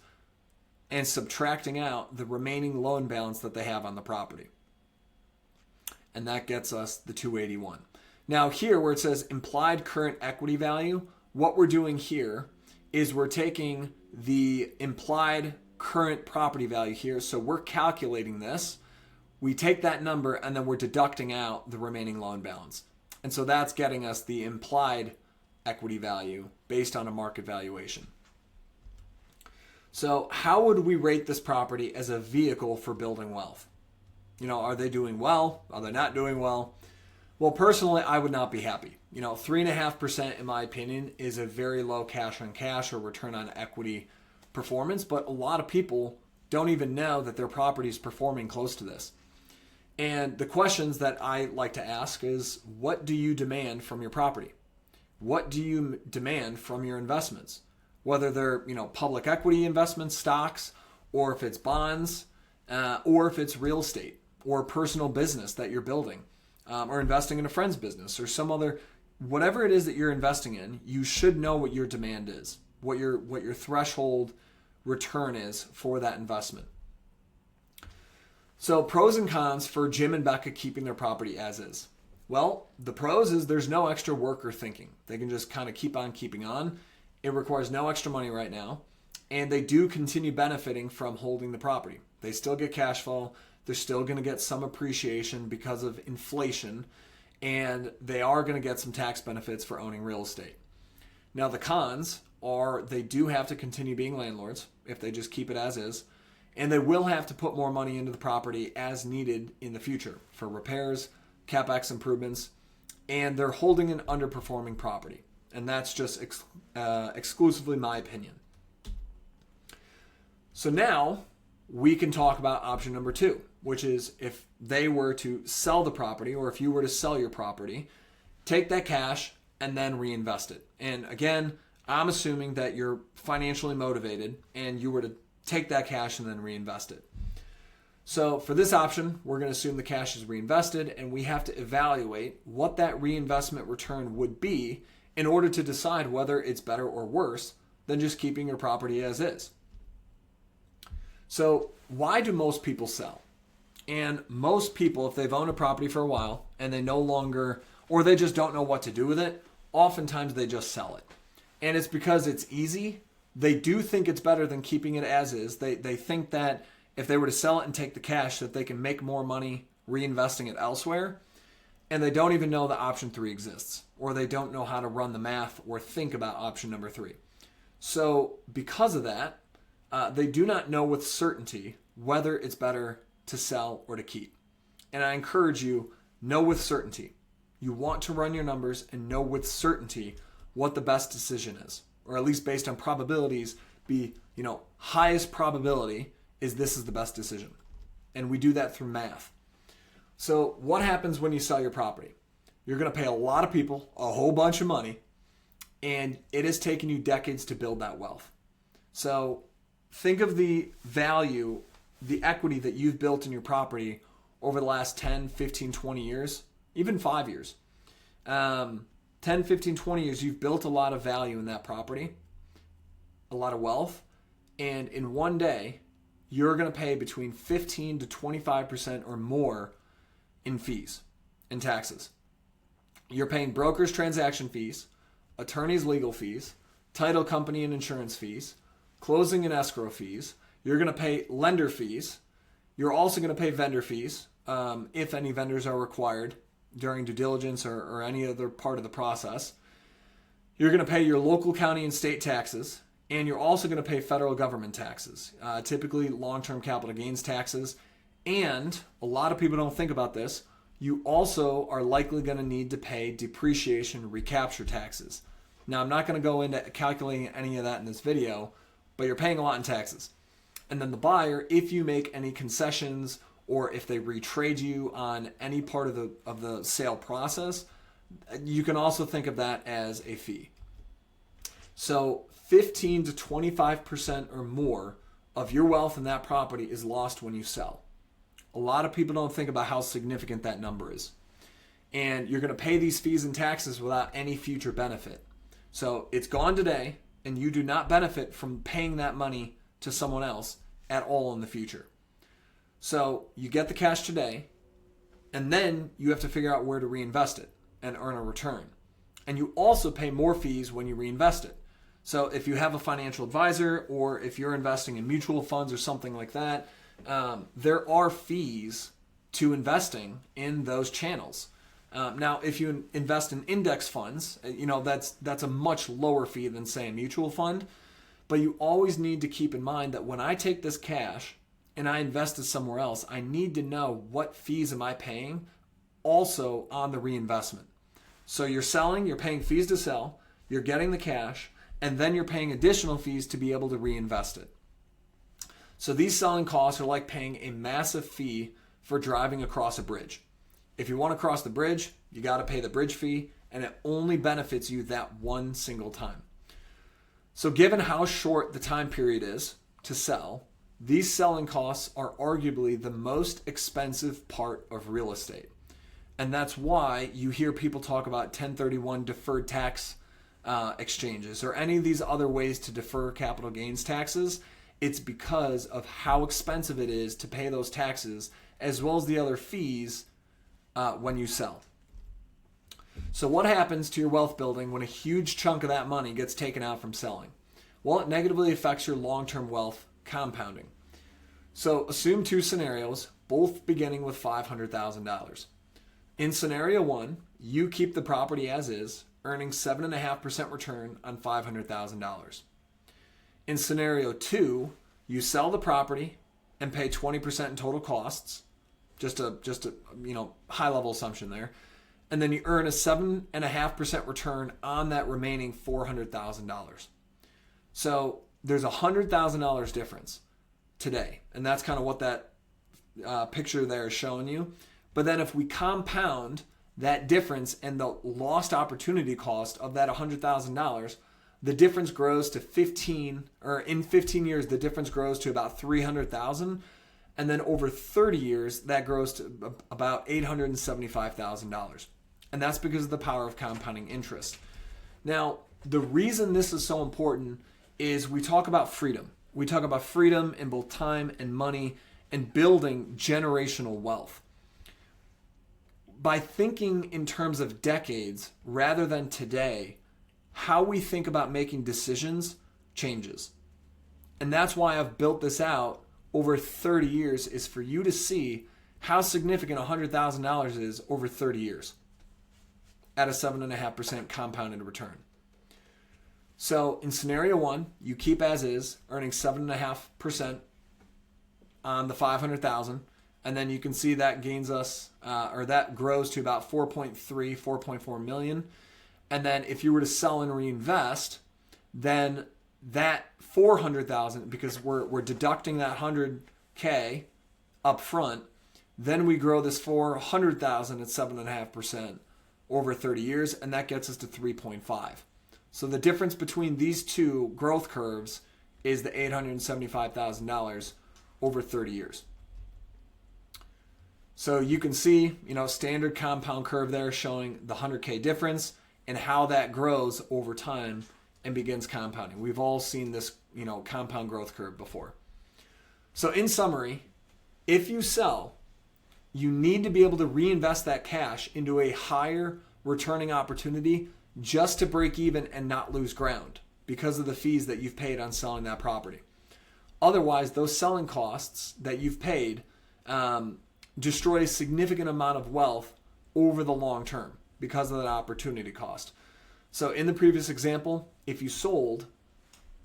and subtracting out the remaining loan balance that they have on the property. And that gets us the 281. Now here where it says implied current equity value, what we're doing here is we're taking the implied current property value here. So we're calculating this. We take that number and then we're deducting out the remaining loan balance. And so that's getting us the implied equity value based on a market valuation. So how would we rate this property as a vehicle for building wealth? Are they doing well? Are they not doing well? Well, personally, I would not be happy. 3.5% in my opinion is a very low cash on cash or return on equity performance, but a lot of people don't even know that their property is performing close to this. And the questions that I like to ask is, what do you demand from your property? What do you demand from your investments? Whether they're, public equity investments, stocks, or if it's bonds, or if it's real estate or personal business that you're building, or investing in a friend's business or some other, whatever it is that you're investing in, you should know what your demand is, what your threshold return is for that investment. So pros and cons for Jim and Becca keeping their property as is. Well, the pros is there's no extra work or thinking. They can just kind of keep on keeping on. It requires no extra money right now. And they do continue benefiting from holding the property. They still get cash flow. They're still going to get some appreciation because of inflation. And they are going to get some tax benefits for owning real estate. Now, the cons are they do have to continue being landlords if they just keep it as is. And they will have to put more money into the property as needed in the future for repairs, CapEx improvements, and they're holding an underperforming property. And that's just exclusively my opinion. So now we can talk about option number 2, which is if they were to sell the property, or if you were to sell your property, take that cash and then reinvest it. And again, I'm assuming that you're financially motivated and you were to take that cash and then reinvest it. So for this option, we're going to assume the cash is reinvested, and we have to evaluate what that reinvestment return would be in order to decide whether it's better or worse than just keeping your property as is. So why do most people sell? And most people, if they've owned a property for a while and they no longer, or they just don't know what to do with it, oftentimes they just sell it. And it's because it's easy. They do think it's better than keeping it as is. They think that if they were to sell it and take the cash, that they can make more money reinvesting it elsewhere. And they don't even know that option 3 exists, or they don't know how to run the math or think about option number 3. So because of that, they do not know with certainty whether it's better to sell or to keep. And I encourage you, know with certainty. You want to run your numbers and know with certainty what the best decision is, or at least based on probabilities, be, highest probability is this is the best decision. And we do that through math. So what happens when you sell your property? You're going to pay a lot of people a whole bunch of money, and it has taken you decades to build that wealth. So think of the value, the equity that you've built in your property over the last 10, 15, 20 years, even 5 years. 10, 15, 20 years, you've built a lot of value in that property, a lot of wealth, and in one day, you're going to pay between 15 to 25% or more in fees and taxes. You're paying brokers' transaction fees, attorneys' legal fees, title company and insurance fees, closing and escrow fees. You're going to pay lender fees. You're also going to pay vendor fees if any vendors are required during due diligence or any other part of the process. You're going to pay your local, county, and state taxes, and you're also going to pay federal government taxes, typically long-term capital gains taxes. And a lot of people don't think about this. You also are likely going to need to pay depreciation recapture taxes. Now, I'm not going to go into calculating any of that in this video, but you're paying a lot in taxes. And then the buyer, if you make any concessions or if they retrade you on any part of the sale process, you can also think of that as a fee. So 15 to 25% or more of your wealth in that property is lost when you sell. A lot of people don't think about how significant that number is. And you're going to pay these fees and taxes without any future benefit. So it's gone today, and you do not benefit from paying that money to someone else at all in the future. So you get the cash today, and then you have to figure out where to reinvest it and earn a return. And you also pay more fees when you reinvest it. So if you have a financial advisor, or if you're investing in mutual funds or something like that, there are fees to investing in those channels. Now, if you invest in index funds, that's a much lower fee than, say, a mutual fund. But you always need to keep in mind that when I take this cash and I invest it somewhere else, I need to know what fees am I paying also on the reinvestment. So you're selling, you're paying fees to sell, you're getting the cash, and then you're paying additional fees to be able to reinvest it. So these selling costs are like paying a massive fee for driving across a bridge. If you want to cross the bridge, you got to pay the bridge fee, and it only benefits you that one single time. So given how short the time period is to sell, these selling costs are arguably the most expensive part of real estate. And that's why you hear people talk about 1031 deferred tax exchanges or any of these other ways to defer capital gains taxes. It's because of how expensive it is to pay those taxes as well as the other fees when you sell. So what happens to your wealth building when a huge chunk of that money gets taken out from selling? Well, it negatively affects your long-term wealth compounding. So assume two scenarios, both beginning with $500,000. In scenario one, you keep the property as is, earning 7.5% return on $500,000. In scenario two, you sell the property and pay 20% in total costs, just a high level assumption there, and then you earn a 7.5% return on that remaining $400,000. So there's $100,000 difference today, and that's kind of what that picture there is showing you. But then if we compound that difference and the lost opportunity cost of that $100,000, the difference grows to in 15 years, the difference grows to about $300,000. And then over 30 years, that grows to about $875,000. And that's because of the power of compounding interest. Now, the reason this is so important is we talk about freedom. We talk about freedom in both time and money and building generational wealth. By thinking in terms of decades rather than today, how we think about making decisions changes. And that's why I've built this out over 30 years, is for you to see how significant $100,000 is over 30 years at a 7.5% compounded return. So in scenario one, you keep as is, earning 7.5% on the 500,000, and then you can see that gains us, that grows to about 4.4 million. And then if you were to sell and reinvest, then that 400,000, because we're deducting that 100K up front, then we grow this 400,000 at 7.5% over 30 years, and that gets us to 3.5. So the difference between these two growth curves is the $875,000 over 30 years. So you can see, standard compound curve there showing the 100K difference and how that grows over time and begins compounding. We've all seen this, compound growth curve before. So in summary, if you sell, you need to be able to reinvest that cash into a higher returning opportunity just to break even and not lose ground because of the fees that you've paid on selling that property. Otherwise, those selling costs that you've paid destroy a significant amount of wealth over the long term because of that opportunity cost. So in the previous example, if you sold,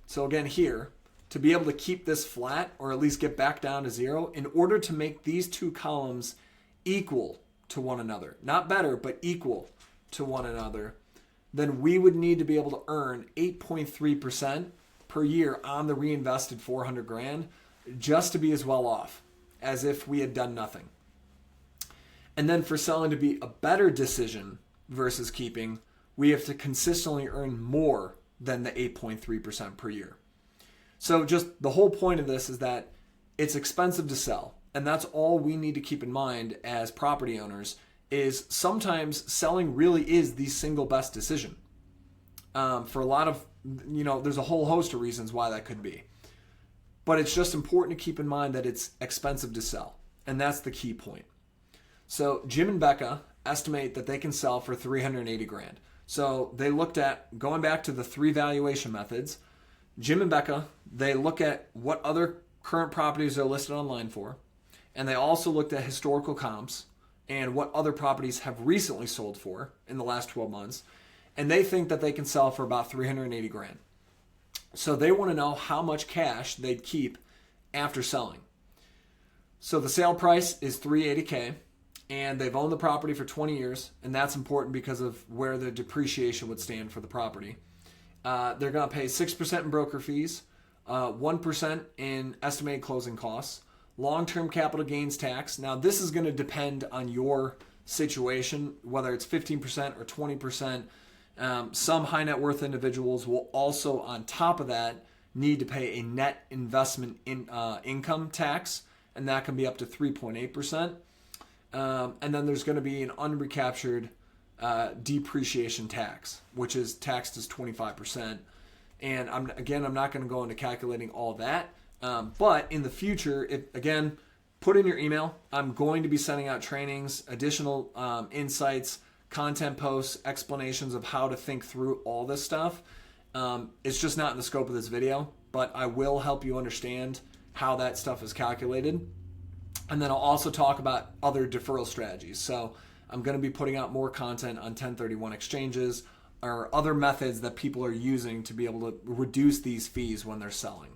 so again here, to be able to keep this flat or at least get back down to zero, in order to make these two columns equal to one another, not better, but equal to one another, then we would need to be able to earn 8.3% per year on the reinvested 400 grand just to be as well off as if we had done nothing. And then for selling to be a better decision versus keeping, we have to consistently earn more than the 8.3% per year. So just the whole point of this is that it's expensive to sell. And that's all we need to keep in mind as property owners, is sometimes selling really is the single best decision. For a lot of, there's a whole host of reasons why that could be. But it's just important to keep in mind that it's expensive to sell. And that's the key point. So Jim and Becca estimate that they can sell for 380 grand. So they looked at, going back to the three valuation methods, Jim and Becca, they look at what other current properties are listed online for. And they also looked at historical comps and what other properties have recently sold for in the last 12 months. And they think that they can sell for about 380 grand. So they want to know how much cash they'd keep after selling. So the sale price is 380K. and they've owned the property for 20 years, and that's important because of where the depreciation would stand for the property. They're going to pay 6% in broker fees, 1% in estimated closing costs, long-term capital gains tax. Now, this is going to depend on your situation, whether it's 15% or 20%. Some high net worth individuals will also, on top of that, need to pay a net investment income tax, and that can be up to 3.8%. And then there's going to be an unrecaptured depreciation tax, which is taxed as 25%. And I'm not going to go into calculating all that. But in the future, put in your email. I'm going to be sending out trainings, additional insights, content posts, explanations of how to think through all this stuff. It's just not in the scope of this video, but I will help you understand how that stuff is calculated. And then I'll also talk about other deferral strategies. So I'm going to be putting out more content on 1031 exchanges or other methods that people are using to be able to reduce these fees when they're selling.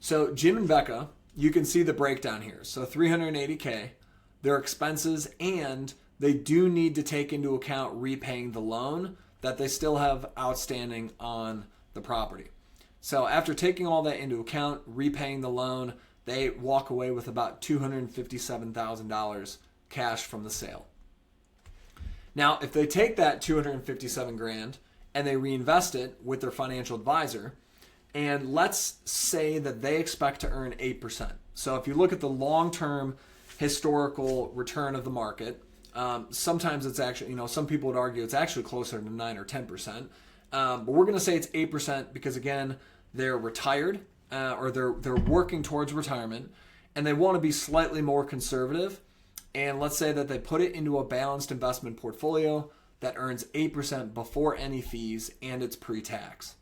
So Jim and Becca, you can see the breakdown here. So $380K, their expenses, and they do need to take into account repaying the loan that they still have outstanding on the property. So after taking all that into account, repaying the loan, they walk away with about $257,000 cash from the sale. Now, if they take that $257,000 and they reinvest it with their financial advisor, and let's say that they expect to earn 8%. So if you look at the long-term historical return of the market, sometimes it's actually, some people would argue it's actually closer to 9 or 10%. But we're going to say it's 8% because, again, they're retired or they're working towards retirement, and they want to be slightly more conservative. And let's say that they put it into a balanced investment portfolio that earns 8% before any fees, and it's pre-tax.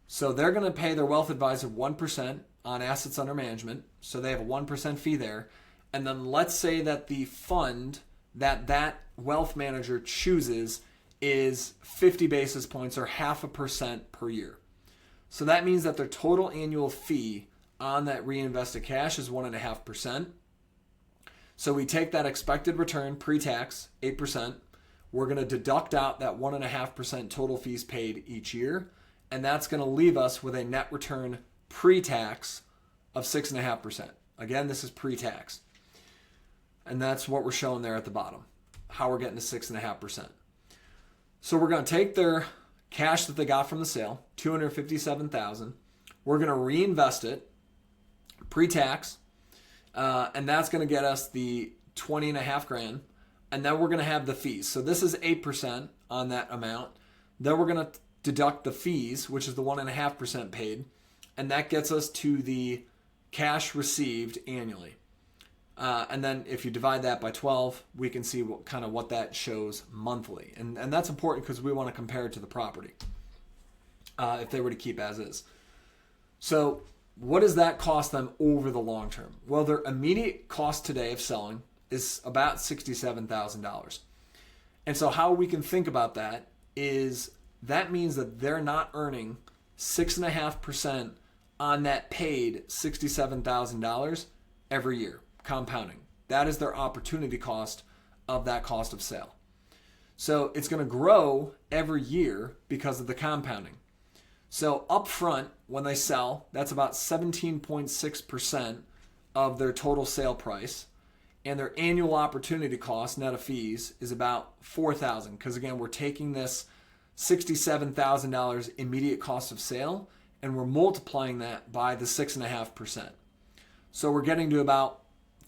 So they're going to pay their wealth advisor 1% on assets under management. So they have a 1% fee there. And then let's say that the fund that wealth manager chooses is 50 basis points or 0.5% per year. So that means that their total annual fee on that reinvested cash is 1.5%. So we take that expected return pre-tax, 8%. We're going to deduct out that 1.5% total fees paid each year. And that's going to leave us with a net return pre-tax of 6.5%. Again, this is pre-tax. And that's what we're showing there at the bottom, how we're getting to 6.5%. So we're going to take their cash that they got from the sale, $257,000. We're going to reinvest it pre-tax, and that's going to get us the $20,500. And then we're going to have the fees. So this is 8% on that amount. Then we're going to deduct the fees, which is the 1.5% paid, and that gets us to the cash received annually. And then if you divide that by 12, we can see what that shows monthly. And that's important because we want to compare it to the property if they were to keep as is. So what does that cost them over the long term? Well, their immediate cost today of selling is about $67,000. And so how we can think about that is that means that they're not earning 6.5% on that paid $67,000 every year, compounding. That is their opportunity cost of that cost of sale. So it's going to grow every year because of the compounding. So up front, when they sell, that's about 17.6% of their total sale price. And their annual opportunity cost, net of fees, is about $4,000. Because again, we're taking this $67,000 immediate cost of sale and we're multiplying that by the 6.5%. So we're getting to about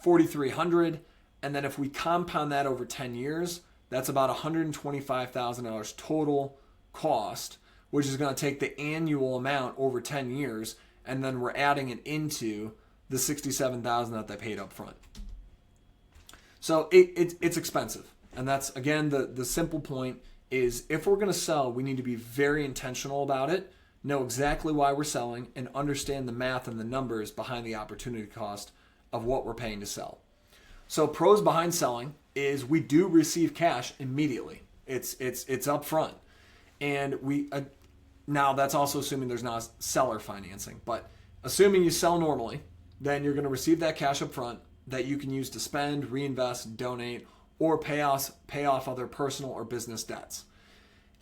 $4,300. And then if we compound that over 10 years, that's about $125,000 total cost, which is going to take the annual amount over 10 years. And then we're adding it into the $67,000 that they paid up front. So it's expensive. And that's, again, the simple point is if we're going to sell, we need to be very intentional about it, know exactly why we're selling, and understand the math and the numbers behind the opportunity cost of what we're paying to sell. So pros behind selling is we do receive cash immediately. It's up front. And we now that's also assuming there's not seller financing. But assuming you sell normally, then you're going to receive that cash up front. that you can use to spend, reinvest, donate, or pay off other personal or business debts.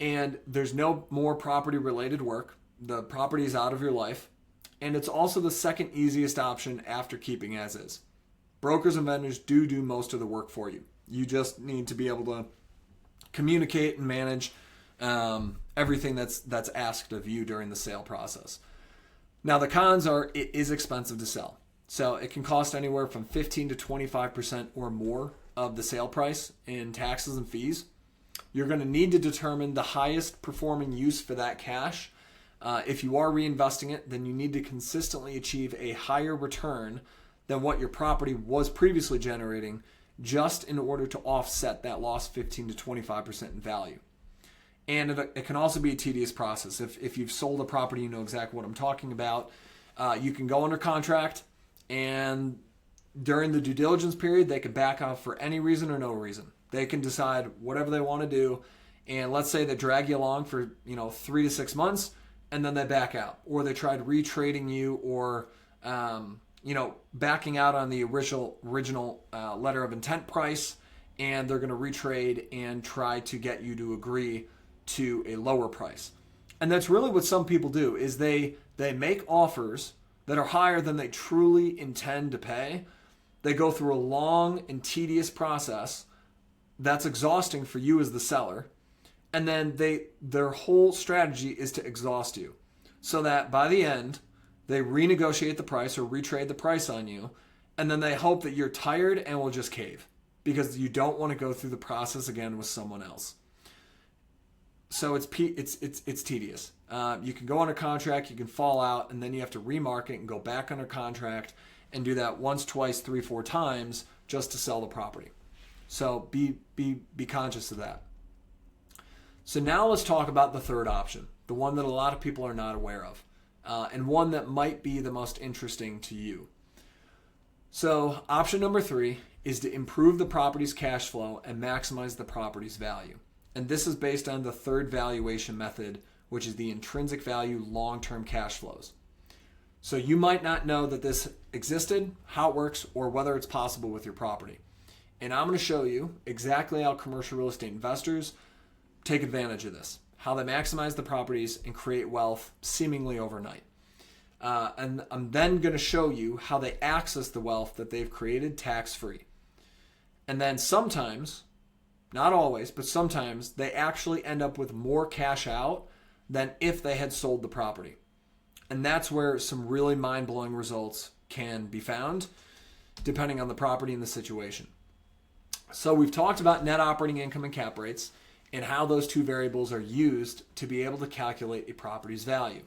And there's no more property related work. The property is out of your life. And it's also the second easiest option after keeping as is. Brokers and vendors do most of the work for you. You just need to be able to communicate and manage everything that's asked of you during the sale process. Now the cons are it is expensive to sell. So it can cost anywhere from 15 to 25% or more of the sale price in taxes and fees. You're going to need to determine the highest performing use for that cash. If you are reinvesting it, then you need to consistently achieve a higher return than what your property was previously generating, just in order to offset that lost 15 to 25% in value. And it can also be a tedious process. If you've sold a property, you know exactly what I'm talking about. You can go under contract, and during the due diligence period, they can back off for any reason or no reason. They can decide whatever they want to do, and let's say they drag you along for 3 to 6 months, and then they back out, or they tried retrading you, or backing out on the original letter of intent price, and they're going to retrade and try to get you to agree to a lower price. And that's really what some people do, is they make offers that are higher than they truly intend to pay. They go through a long and tedious process that's exhausting for you as the seller, and then their whole strategy is to exhaust you, so that by the end they renegotiate the price or retrade the price on you, and then they hope that you're tired and will just cave because you don't want to go through the process again with someone else. So it's tedious. You can go under contract, you can fall out, and then you have to remarket and go back under contract and do that once, twice, 3, 4 times just to sell the property. So be conscious of that. So now let's talk about the third option, the one that a lot of people are not aware of, and one that might be the most interesting to you. So option number 3 is to improve the property's cash flow and maximize the property's value. And this is based on the third valuation method, which is the intrinsic value long-term cash flows. So you might not know that this existed, how it works, or whether it's possible with your property. And I'm going to show you exactly how commercial real estate investors take advantage of this, how they maximize the properties and create wealth seemingly overnight. And I'm then going to show you how they access the wealth that they've created tax-free. And then sometimes, not always, but sometimes they actually end up with more cash out than if they had sold the property. And that's where some really mind-blowing results can be found, depending on the property and the situation. So we've talked about net operating income and cap rates and how those two variables are used to be able to calculate a property's value.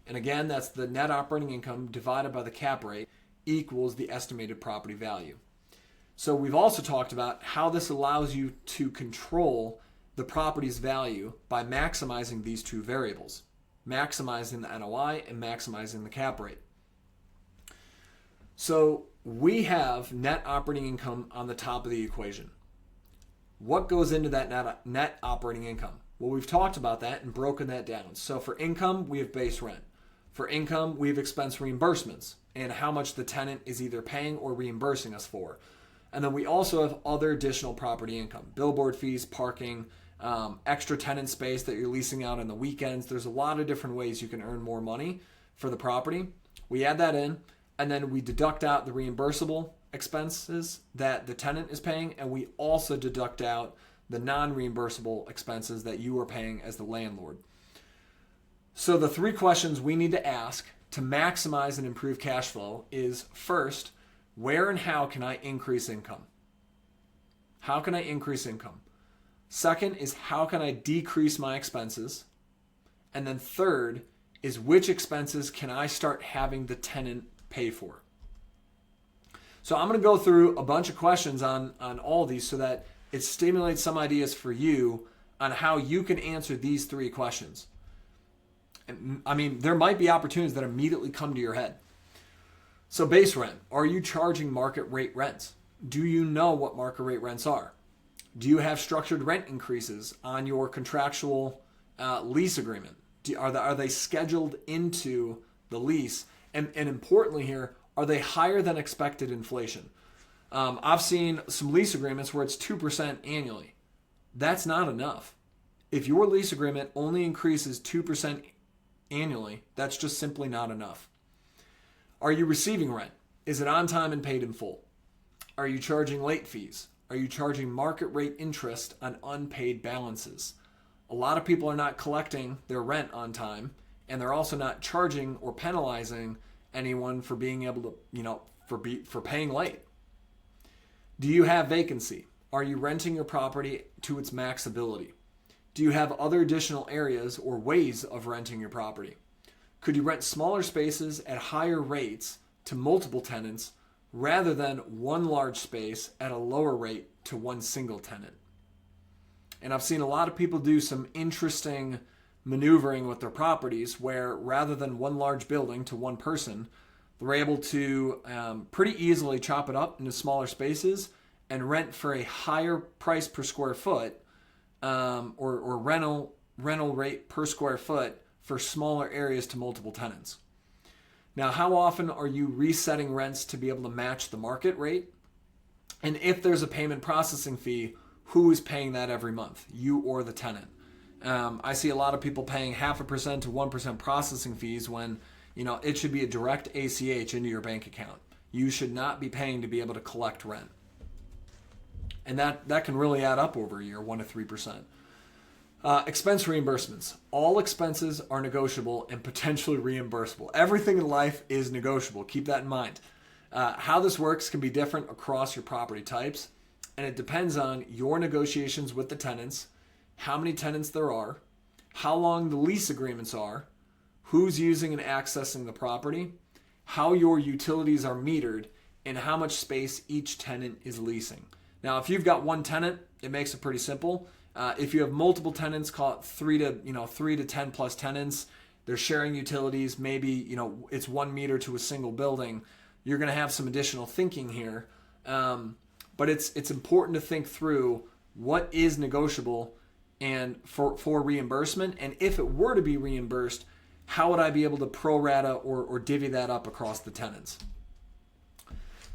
And again, that's the net operating income divided by the cap rate equals the estimated property value. So we've also talked about how this allows you to control the property's value by maximizing these two variables, maximizing the NOI and maximizing the cap rate. So we have net operating income on the top of the equation. What goes into that net operating income? Well, we've talked about that and broken that down. So for income, we have base rent. For income, we have expense reimbursements and how much the tenant is either paying or reimbursing us for. And then we also have other additional property income, billboard fees, parking, extra tenant space that you're leasing out on the weekends. There's a lot of different ways you can earn more money for the property. We add that in, and then we deduct out the reimbursable expenses that the tenant is paying, and we also deduct out the non-reimbursable expenses that you are paying as the landlord. So the 3 questions we need to ask to maximize and improve cash flow is, first, where and how can I increase income? How can I increase income? Second is, how can I decrease my expenses? And then third is, which expenses can I start having the tenant pay for? So I'm going to go through a bunch of questions on all of these so that it stimulates some ideas for you on how you can answer these 3 questions. I mean, there might be opportunities that immediately come to your head. So base rent, are you charging market rate rents? Do you know what market rate rents are? Do you have structured rent increases on your contractual lease agreement? Are they scheduled into the lease? And importantly here, are they higher than expected inflation? I've seen some lease agreements where it's 2% annually. That's not enough. If your lease agreement only increases 2% annually, that's just simply not enough. Are you receiving rent? Is it on time and paid in full? Are you charging late fees? Are you charging market rate interest on unpaid balances? A lot of people are not collecting their rent on time, and they're also not charging or penalizing anyone for being able to, for paying late. Do you have vacancy? Are you renting your property to its max ability? Do you have other additional areas or ways of renting your property? Could you rent smaller spaces at higher rates to multiple tenants rather than one large space at a lower rate to one single tenant? And I've seen a lot of people do some interesting maneuvering with their properties where rather than one large building to one person, they're able to pretty easily chop it up into smaller spaces and rent for a higher price per square foot or rental rate per square foot for smaller areas to multiple tenants. Now, how often are you resetting rents to be able to match the market rate? And if there's a payment processing fee, who is paying that every month, you or the tenant? I see a lot of people paying 0.5% to 1% processing fees when it should be a direct ACH into your bank account. You should not be paying to be able to collect rent. And that can really add up over a year, 1% to 3%. Expense reimbursements. All expenses are negotiable and potentially reimbursable. Everything in life is negotiable. Keep that in mind. How this works can be different across your property types, and it depends on your negotiations with the tenants, how many tenants there are, how long the lease agreements are, who's using and accessing the property, how your utilities are metered, and how much space each tenant is leasing. Now, if you've got one tenant, it makes it pretty simple. If you have multiple tenants, call it 3 to 10 plus tenants, they're sharing utilities, maybe it's 1 meter to a single building, you're going to have some additional thinking here. But it's important to think through what is negotiable and for reimbursement, and if it were to be reimbursed, how would I be able to pro rata or divvy that up across the tenants?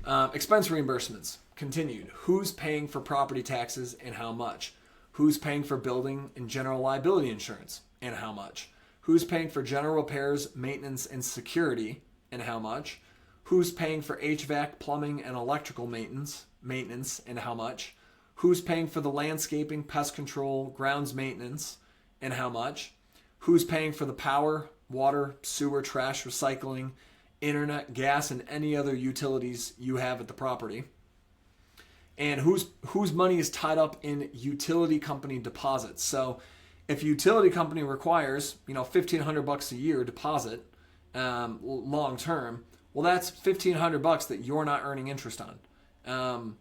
Expense reimbursements. Continued. Who's paying for property taxes and how much? Who's paying for building and general liability insurance and how much? Who's paying for general repairs, maintenance, and security and how much? Who's paying for HVAC, plumbing, and electrical maintenance and how much? Who's paying for the landscaping, pest control, grounds maintenance and how much? Who's paying for the power, water, sewer, trash, recycling, internet, gas, and any other utilities you have at the property? And whose money is tied up in utility company deposits? So if a utility company requires $1,500 a year deposit long term, well, that's $1,500 that you're not earning interest on.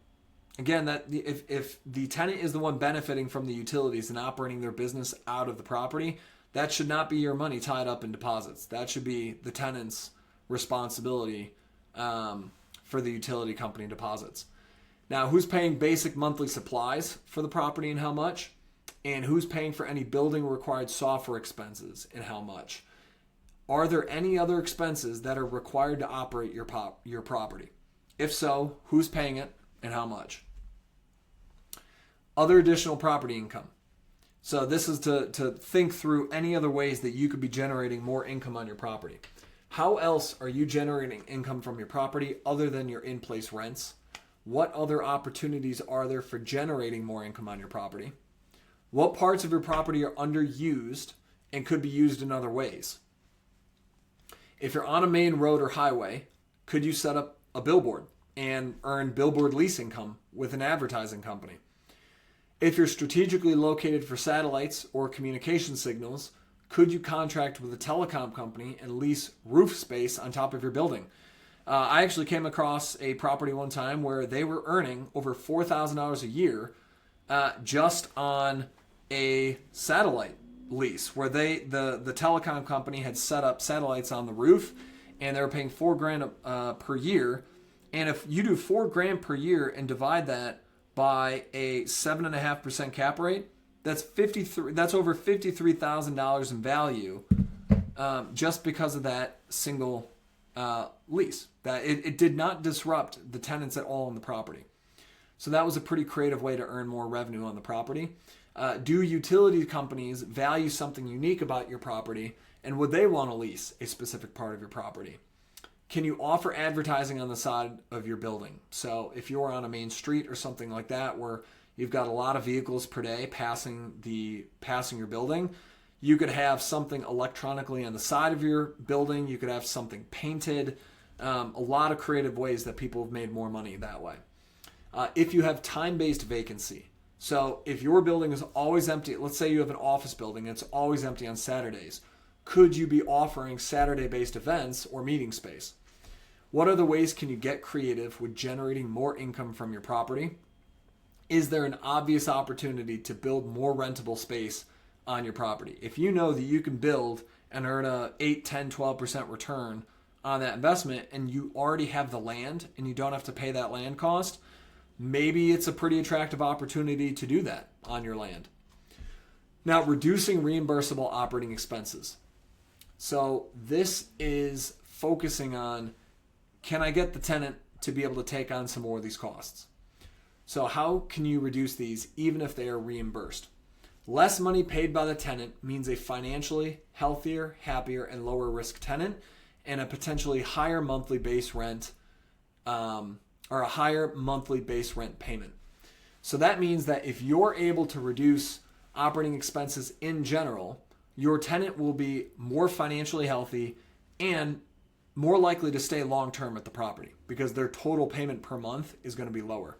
Again, that if the tenant is the one benefiting from the utilities and operating their business out of the property, that should not be your money tied up in deposits. That should be the tenant's responsibility for the utility company deposits. Now, who's paying basic monthly supplies for the property and how much? And who's paying for any building required software expenses and how much? Are there any other expenses that are required to operate your property? If so, who's paying it and how much? Other additional property income. So this is to think through any other ways that you could be generating more income on your property. How else are you generating income from your property other than your in-place rents? What other opportunities are there for generating more income on your property? What parts of your property are underused and could be used in other ways? If you're on a main road or highway, could you set up a billboard and earn billboard lease income with an advertising company? If you're strategically located for satellites or communication signals, could you contract with a telecom company and lease roof space on top of your building? I actually came across a property one time where they were earning over $4,000 a year just on a satellite lease, where the telecom company had set up satellites on the roof, and they were paying $4,000 per year. And if you do $4,000 per year and divide that by a 7.5% cap rate, that's over $53,000 in value, just because of that single lease. That it did not disrupt the tenants at all on the property. So that was a pretty creative way to earn more revenue on the property. Do utility companies value something unique about your property, and would they want to lease a specific part of your property? Can you offer advertising on the side of your building? So if you're on a main street or something like that where you've got a lot of vehicles per day passing your building, you could have something electronically on the side of your building. You could have something painted. A lot of creative ways that people have made more money that way. If you have time-based vacancy, so if your building is always empty, let's say you have an office building and it's always empty on Saturdays, could you be offering Saturday-based events or meeting space? What other ways can you get creative with generating more income from your property? Is there an obvious opportunity to build more rentable space on your property? If you know that you can build and earn a 8, 10, 12% return on that investment and you already have the land and you don't have to pay that land cost, maybe it's a pretty attractive opportunity to do that on your land. Now, reducing reimbursable operating expenses. So this is focusing on, can I get the tenant to be able to take on some more of these costs? So how can you reduce these even if they are reimbursed? Less money paid by the tenant means a financially healthier, happier, and lower risk tenant, and a potentially higher monthly base rent or a higher monthly base rent payment. So that means that if you're able to reduce operating expenses in general, your tenant will be more financially healthy and more likely to stay long-term at the property because their total payment per month is going to be lower.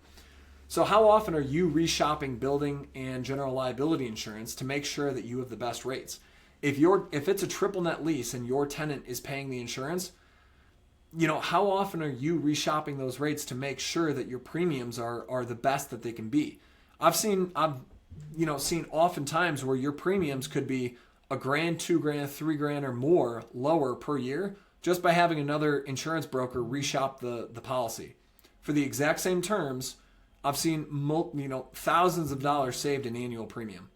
So how often are you reshopping building and general liability insurance to make sure that you have the best rates? If it's a triple net lease and your tenant is paying the insurance, how often are you reshopping those rates to make sure that your premiums are the best that they can be? I've seen oftentimes where your premiums could be $1,000, $2,000, $3,000 or more lower per year just by having another insurance broker reshop the policy. For the exact same terms, I've seen thousands of dollars saved in annual premium.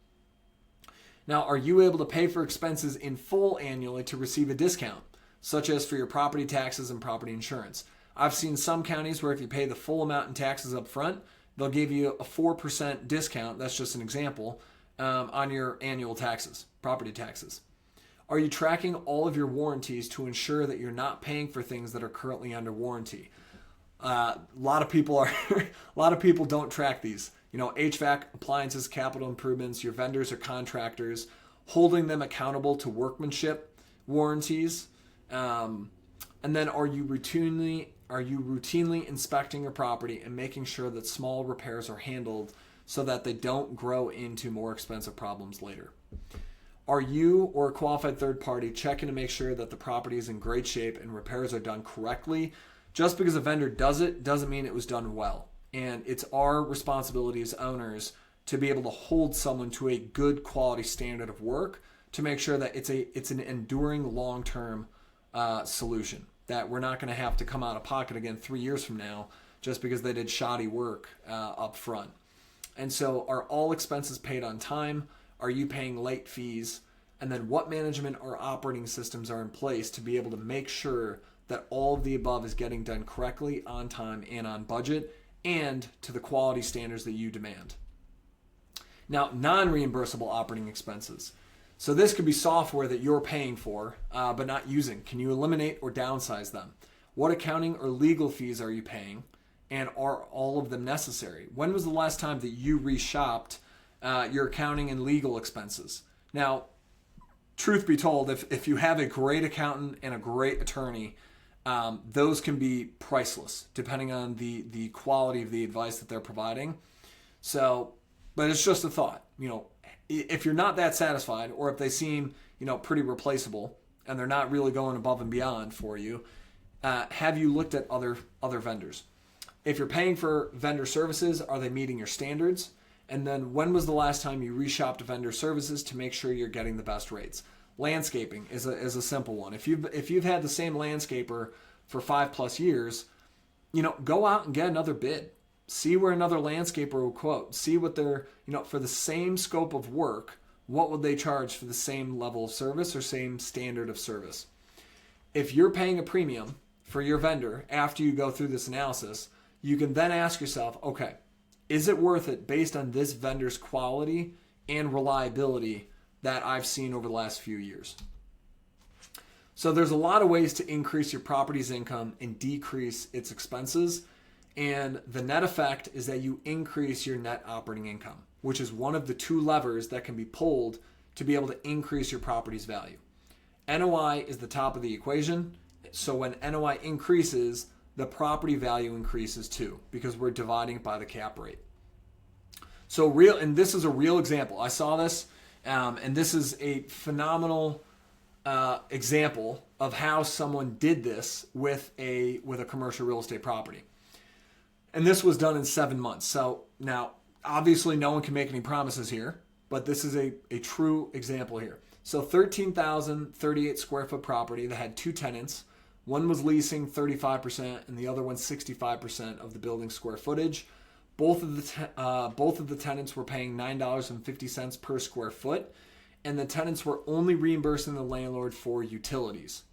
Now, are you able to pay for expenses in full annually to receive a discount, such as for your property taxes and property insurance? I've seen some counties where if you pay the full amount in taxes up front, they'll give you a 4% discount, that's just an example, on your annual taxes, property taxes. Are you tracking all of your warranties to ensure that you're not paying for things that are currently under warranty? A lot of people don't track these. HVAC, appliances, capital improvements, your vendors or contractors, holding them accountable to workmanship warranties. And then are you routinely inspecting your property and making sure that small repairs are handled so that they don't grow into more expensive problems later? Are you or a qualified third party checking to make sure that the property is in great shape and repairs are done correctly? Just because a vendor does it doesn't mean it was done well. And it's our responsibility as owners to be able to hold someone to a good quality standard of work to make sure that it's an enduring long-term solution, that we're not going to have to come out of pocket again 3 years from now just because they did shoddy work up front. And so are all expenses paid on time? Are you paying late fees? And then what management or operating systems are in place to be able to make sure that all of the above is getting done correctly, on time, and on budget, and to the quality standards that you demand? Now, non-reimbursable operating expenses. So this could be software that you're paying for but not using. Can you eliminate or downsize them? What accounting or legal fees are you paying? And are all of them necessary? When was the last time that you reshopped your accounting and legal expenses? Now, truth be told, if you have a great accountant and a great attorney, those can be priceless depending on the quality of the advice that they're providing. So, but it's just a thought. If you're not that satisfied, or if they seem pretty replaceable and they're not really going above and beyond for you, have you looked at other vendors? If you're paying for vendor services, are they meeting your standards? And then when was the last time you reshopped vendor services to make sure you're getting the best rates? Landscaping is a simple one. If you've had the same landscaper for 5+ years, go out and get another bid. See where another landscaper will quote. See what they're, for the same scope of work, what would they charge for the same level of service or same standard of service? If you're paying a premium for your vendor after you go through this analysis, you can then ask yourself, okay, is it worth it based on this vendor's quality and reliability that I've seen over the last few years? So there's a lot of ways to increase your property's income and decrease its expenses. And the net effect is that you increase your net operating income, which is one of the two levers that can be pulled to be able to increase your property's value. NOI is the top of the equation. So when NOI increases, the property value increases too, because we're dividing it by the cap rate. So and this is a real example. I saw this, and this is a phenomenal example of how someone did this with a commercial real estate property. And this was done in 7 months. So now, obviously, no one can make any promises here, but this is a true example here. So 13,038 square foot property that had two tenants. One was leasing 35% and the other one 65% of the building square footage. Both of the tenants were paying $9.50 per square foot, and the tenants were only reimbursing the landlord for utilities.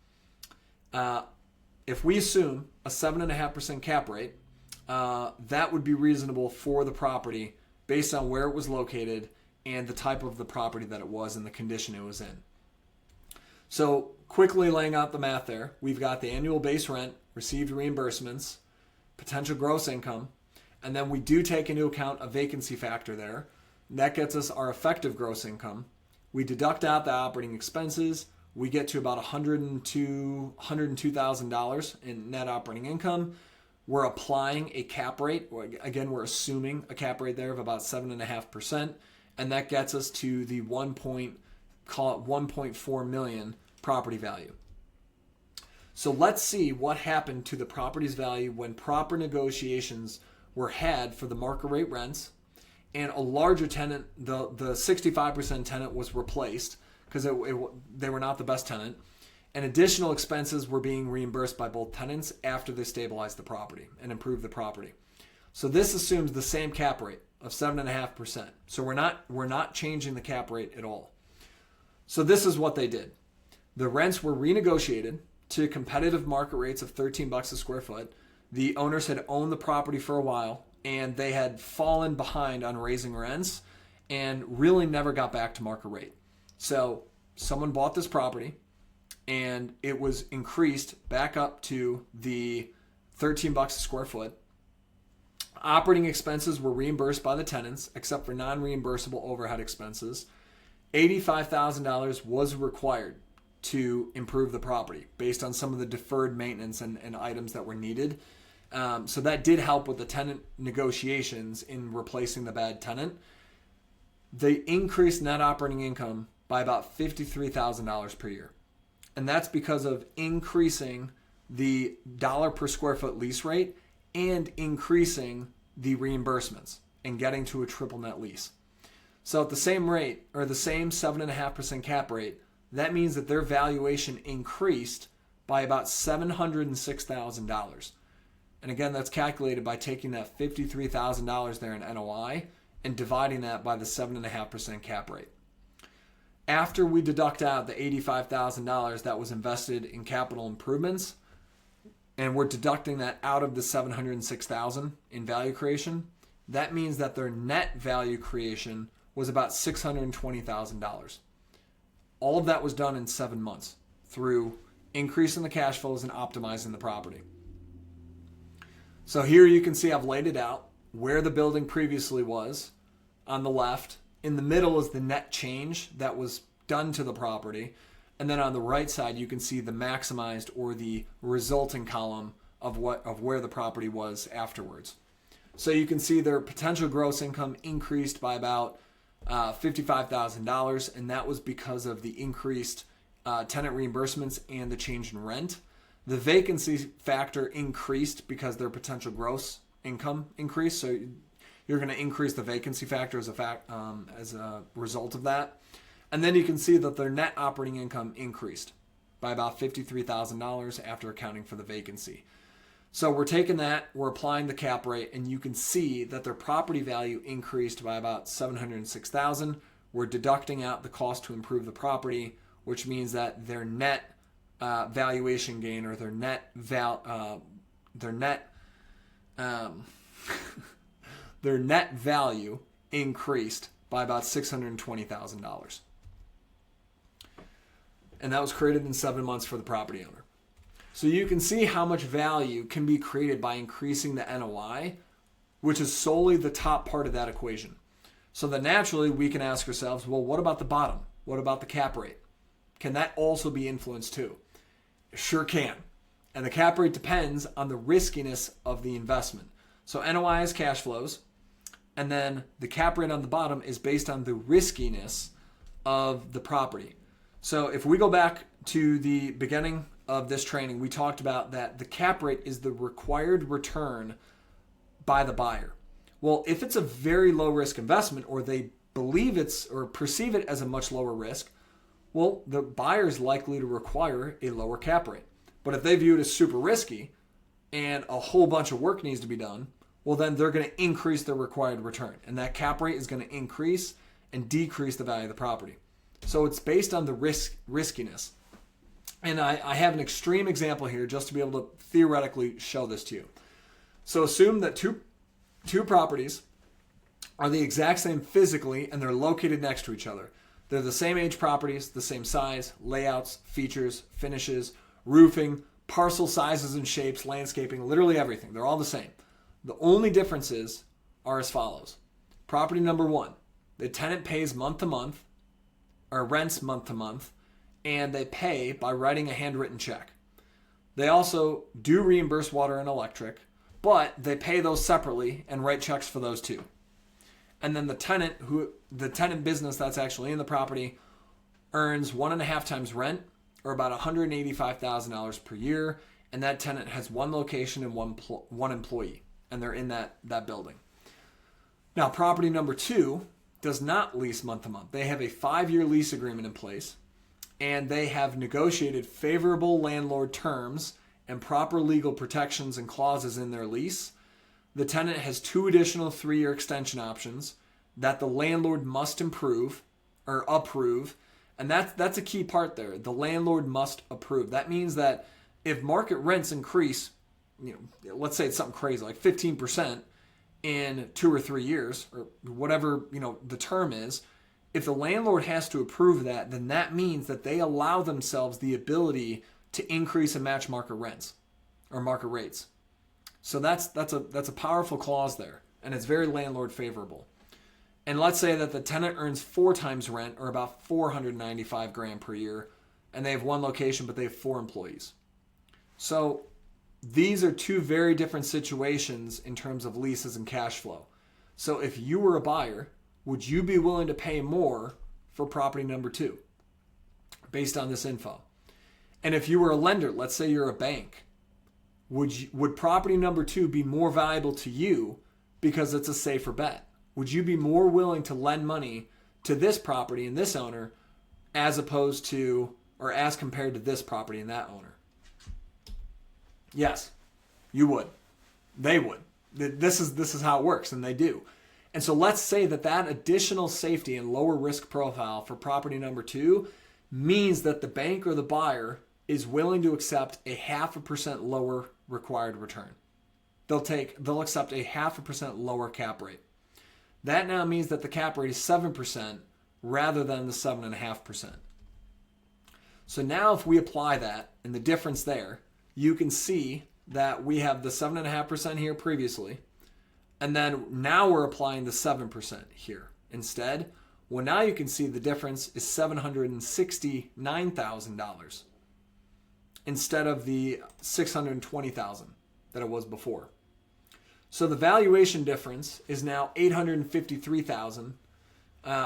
If we assume a 7.5% cap rate, that would be reasonable for the property based on where it was located and the type of the property that it was and the condition it was in. So quickly laying out the math there, we've got the annual base rent, received reimbursements, potential gross income, and then we do take into account a vacancy factor there. That gets us our effective gross income. We deduct out the operating expenses. We get to about $102,000 in net operating income. We're applying a cap rate. Again, we're assuming a cap rate there of about 7.5%, and that gets us to the 1.4 million property value. So let's see what happened to the property's value when proper negotiations were had for the market rate rents, and a larger tenant, the 65% tenant, was replaced because they were not the best tenant, and additional expenses were being reimbursed by both tenants after they stabilized the property and improved the property. So this assumes the same cap rate of 7.5%. So we're not changing the cap rate at all. So this is what they did. The rents were renegotiated to competitive market rates of $13 a square foot. The owners had owned the property for a while, and they had fallen behind on raising rents and really never got back to market rate. So someone bought this property, and it was increased back up to the $13 a square foot. Operating expenses were reimbursed by the tenants, except for non-reimbursable overhead expenses. $85,000 was required to improve the property based on some of the deferred maintenance and items that were needed. So that did help with the tenant negotiations in replacing the bad tenant. They increased net operating income by about $53,000 per year. And that's because of increasing the dollar per square foot lease rate and increasing the reimbursements and getting to a triple net lease. So at the same rate, or the same 7.5% cap rate, that means that their valuation increased by about $706,000. And again, that's calculated by taking that $53,000 there in NOI and dividing that by the 7.5% cap rate. After we deduct out the $85,000 that was invested in capital improvements, and we're deducting that out of the $706,000 in value creation, that means that their net value creation was about $620,000. All of that was done in 7 months through increasing the cash flows and optimizing the property. So here you can see I've laid it out where the building previously was on the left. In the middle is the net change that was done to the property. And then on the right side, you can see the maximized or the resulting column of where the property was afterwards. So you can see their potential gross income increased by about $55,000, and that was because of the increased tenant reimbursements and the change in rent. The vacancy factor increased because their potential gross income increased. So you're going to increase the vacancy factor as a result of that. And then you can see that their net operating income increased by about $53,000 after accounting for the vacancy. So we're taking that, we're applying the cap rate, and you can see that their property value increased by about $706,000. We're deducting out the cost to improve the property, which means that their net valuation gain, or their net their net value increased by about $620,000. And that was created in 7 months for the property owner. So you can see how much value can be created by increasing the NOI, which is solely the top part of that equation. So then naturally we can ask ourselves, well, what about the bottom? What about the cap rate? Can that also be influenced too? It sure can. And the cap rate depends on the riskiness of the investment. So NOI is cash flows, and then the cap rate on the bottom is based on the riskiness of the property. So if we go back to the beginning of this training, we talked about that the cap rate is the required return by the buyer. Well, if it's a very low risk investment, or they believe it's or perceive it as a much lower risk, well, the buyer is likely to require a lower cap rate. But if they view it as super risky and a whole bunch of work needs to be done, well, then they're going to increase their required return. And that cap rate is going to increase and decrease the value of the property. So it's based on the riskiness. And I have an extreme example here just to be able to theoretically show this to you. So assume that two properties are the exact same physically, and they're located next to each other. They're the same age properties, the same size, layouts, features, finishes, roofing, parcel sizes and shapes, landscaping, literally everything. They're all the same. The only differences are as follows. Property number one, the tenant pays month to month, or rents month to month, and they pay by writing a handwritten check. They also do reimburse water and electric, but they pay those separately and write checks for those too. And then the tenant business that's actually in the property earns 1.5 times rent, or about $185,000 per year, and that tenant has one location and one employee, and they're in that building. Now, property number two does not lease month to month. They have a 5-year lease agreement in place, and they have negotiated favorable landlord terms and proper legal protections and clauses in their lease. The tenant has 2 additional 3-year extension options that the landlord must approve, and that's a key part there. The landlord must approve. That means that if market rents increase, let's say it's something crazy like 15% in 2 or 3 years, or whatever the term is, if the landlord has to approve that, then that means that they allow themselves the ability to increase and match market rents or market rates. So that's a powerful clause there, and it's very landlord favorable. And let's say that the tenant earns 4 times rent, or about $495,000 per year, and they have 1 location, but they have 4 employees. So these are 2 very different situations in terms of leases and cash flow. So if you were a buyer, would you be willing to pay more for property number 2 based on this info? And if you were a lender, let's say you're a bank, would property number 2 be more valuable to you because it's a safer bet? Would you be more willing to lend money to this property and this owner as opposed to, or as compared to this property and that owner? Yes, you would. They would. This is how it works, and they do. And so let's say that additional safety and lower risk profile for property number 2 means that the bank or the buyer is willing to accept a 0.5% lower required return. They'll accept a 0.5% lower cap rate. That now means that the cap rate is 7% rather than the 7.5%. So now if we apply that and the difference there, you can see that we have the 7.5% here previously, and then now we're applying the 7% here instead. Well, now you can see the difference is $769,000 instead of the $620,000 that it was before. So the valuation difference is now $853,000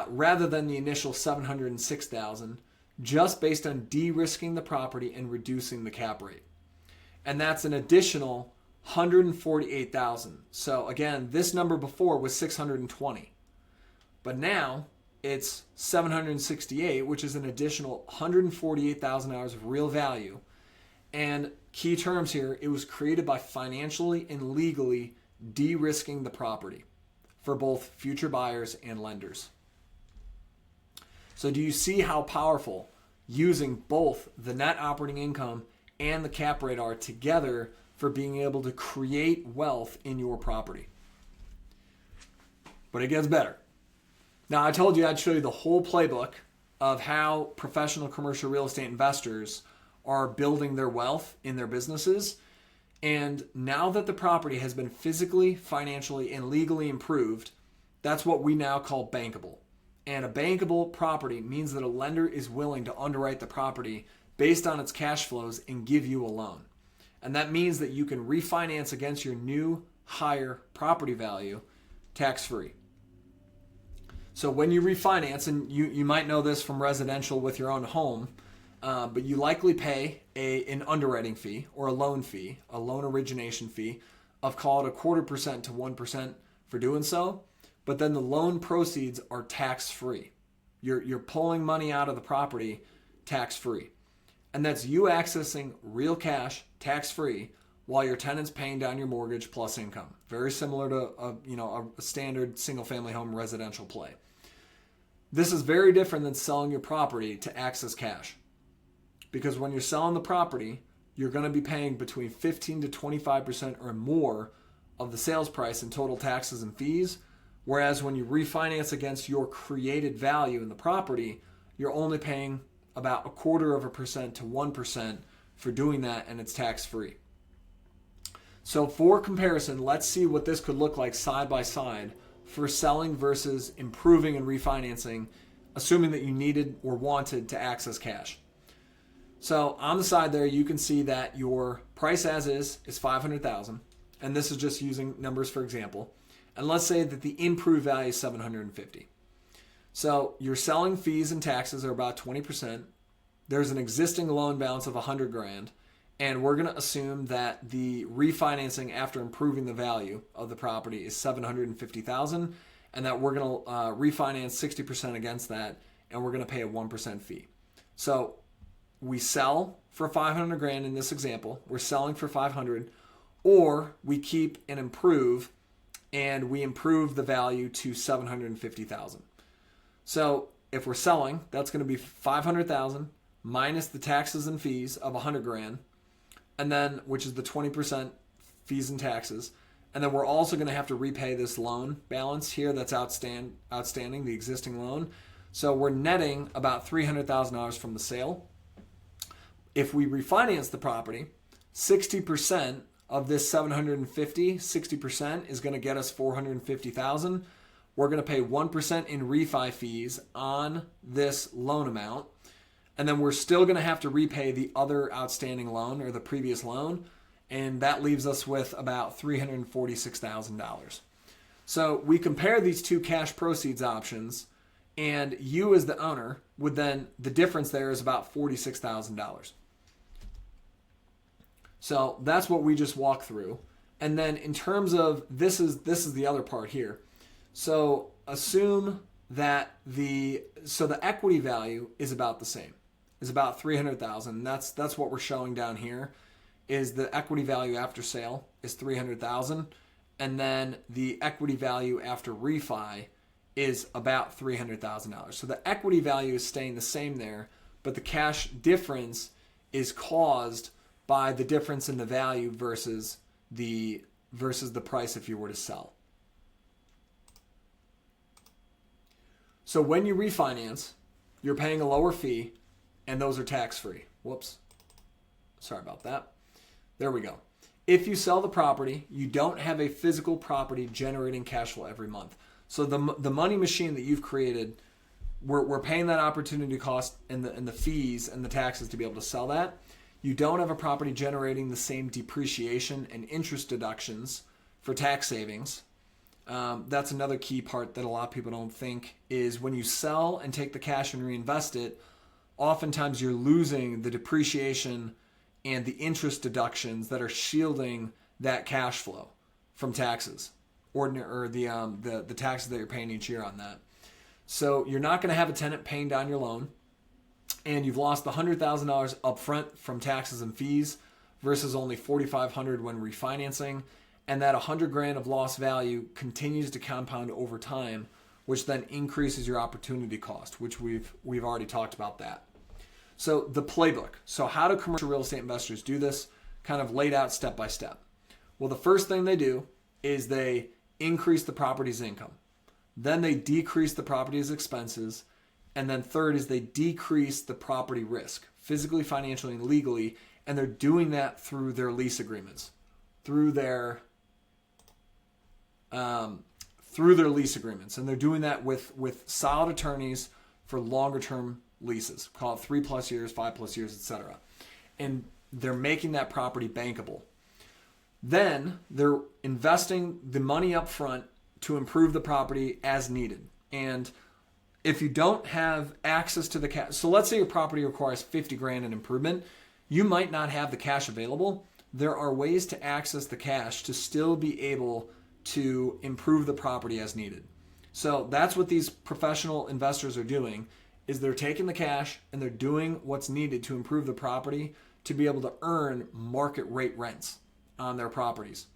rather than the initial $706,000, just based on de-risking the property and reducing the cap rate. And that's an additional $148,000. So again, this number before was $620, but now it's $768, which is an additional $148,000 of real value. And key terms here, it was created by financially and legally de-risking the property for both future buyers and lenders. So do you see how powerful using both the net operating income and the cap rate are together for being able to create wealth in your property. But it gets better. Now, I told you I'd show you the whole playbook of how professional commercial real estate investors are building their wealth in their businesses. And now that the property has been physically, financially, and legally improved, that's what we now call bankable. And a bankable property means that a lender is willing to underwrite the property based on its cash flows and give you a loan. And that means that you can refinance against your new, higher property value tax-free. So when you refinance, and you might know this from residential with your own home, but you likely pay an underwriting fee or a loan origination fee of, call it 0.25% to 1% for doing so. But then the loan proceeds are tax-free. You're pulling money out of the property tax-free. And that's you accessing real cash tax-free while your tenant's paying down your mortgage plus income. Very similar to a standard single-family home residential play. This is very different than selling your property to access cash. Because when you're selling the property, you're going to be paying between 15 to 25% or more of the sales price in total taxes and fees. Whereas when you refinance against your created value in the property, you're only paying about 0.25% to 1% for doing that, and it's tax-free. So for comparison, let's see what this could look like side by side for selling versus improving and refinancing, assuming that you needed or wanted to access cash. So on the side there, you can see that your price as is $500,000, and this is just using numbers for example. And let's say that the improved value is $750,000. So your selling fees and taxes are about 20%. There's an existing loan balance of $100,000, and we're going to assume that the refinancing after improving the value of the property is $750,000, and that we're going to refinance 60% against that, and we're going to pay a 1% fee. So we sell for $500,000 in this example. We're selling for $500,000, or we keep and improve, and we improve the value to $750,000. So if we're selling, that's going to be $500,000 minus the taxes and fees of $100,000, and then which is the 20% fees and taxes, and then we're also going to have to repay this loan balance here that's outstanding, the existing loan. So we're netting about $300,000 from the sale. If we refinance the property, 60% of this $750,000, 60% is going to get us $450,000. We're going to pay 1% in refi fees on this loan amount. And then we're still going to have to repay the other outstanding loan or the previous loan. And that leaves us with about $346,000. So we compare these two cash proceeds options, and you as the owner would then, the difference there is about $46,000. So that's what we just walked through. And then in terms of, this is the other part here. So assume that the equity value is about the same. Is about $300,000. That's what we're showing down here, is the equity value after sale is $300,000, and then the equity value after refi is about $300,000. So the equity value is staying the same there, but the cash difference is caused by the difference in the value versus the price if you were to sell. So when you refinance, you're paying a lower fee, and those are tax-free. Whoops. Sorry about that. There we go. If you sell the property, you don't have a physical property generating cash flow every month. So the money machine that you've created, we're paying that opportunity cost and the fees and the taxes to be able to sell that. You don't have a property generating the same depreciation and interest deductions for tax savings. That's another key part that a lot of people don't think is when you sell and take the cash and reinvest it, oftentimes you're losing the depreciation and the interest deductions that are shielding that cash flow from taxes, or the taxes that you're paying each year on that. So you're not going to have a tenant paying down your loan, and you've lost the $100,000 upfront from taxes and fees versus only $4,500 when refinancing, and that $100,000 of lost value continues to compound over time, which then increases your opportunity cost, which we've already talked about that. So the playbook. So how do commercial real estate investors do this? Kind of laid out step by step. Well, the first thing they do is they increase the property's income. Then they decrease the property's expenses. And then third is they decrease the property risk, physically, financially, and legally. And they're doing that through their lease agreements, through their lease agreements. And they're doing that with solid attorneys for longer term leases, call it 3+ years, 5+ years, etc. And they're making that property bankable. Then they're investing the money up front to improve the property as needed. And if you don't have access to the cash, so let's say your property requires 50 grand in improvement, you might not have the cash available. There are ways to access the cash to still be able to improve the property as needed. So that's what these professional investors are doing, is they're taking the cash and they're doing what's needed to improve the property to be able to earn market rate rents on their properties.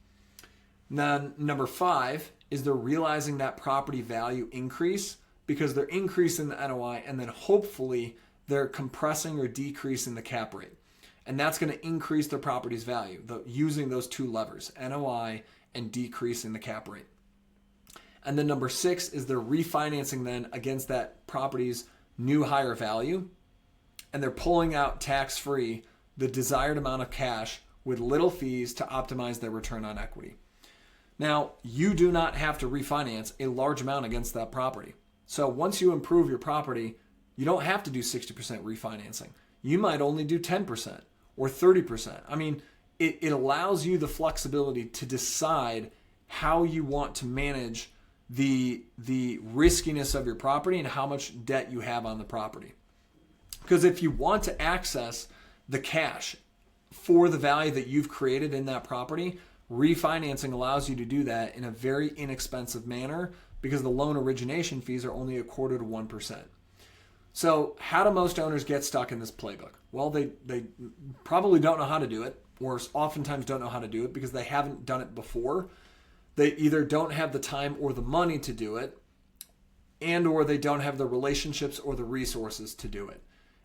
Then number 5 is they're realizing that property value increase because they're increasing the NOI, and then hopefully they're compressing or decreasing the cap rate. And that's going to increase their property's value, using those two levers, NOI and decreasing the cap rate. And then number 6 is they're refinancing then against that property's new higher value, and they're pulling out tax-free the desired amount of cash with little fees to optimize their return on equity. Now, you do not have to refinance a large amount against that property. So once you improve your property, you don't have to do 60% refinancing. You might only do 10% or 30%. I mean, it allows you the flexibility to decide how you want to manage the riskiness of your property and how much debt you have on the property. Because if you want to access the cash for the value that you've created in that property, refinancing allows you to do that in a very inexpensive manner because the loan origination fees are only 1/4 to 1%. So how do most owners get stuck in this playbook? Well, they probably don't know how to do it, or oftentimes don't know how to do it because they haven't done it before. They either don't have the time or the money to do it, and or they don't have the relationships or the resources to do it.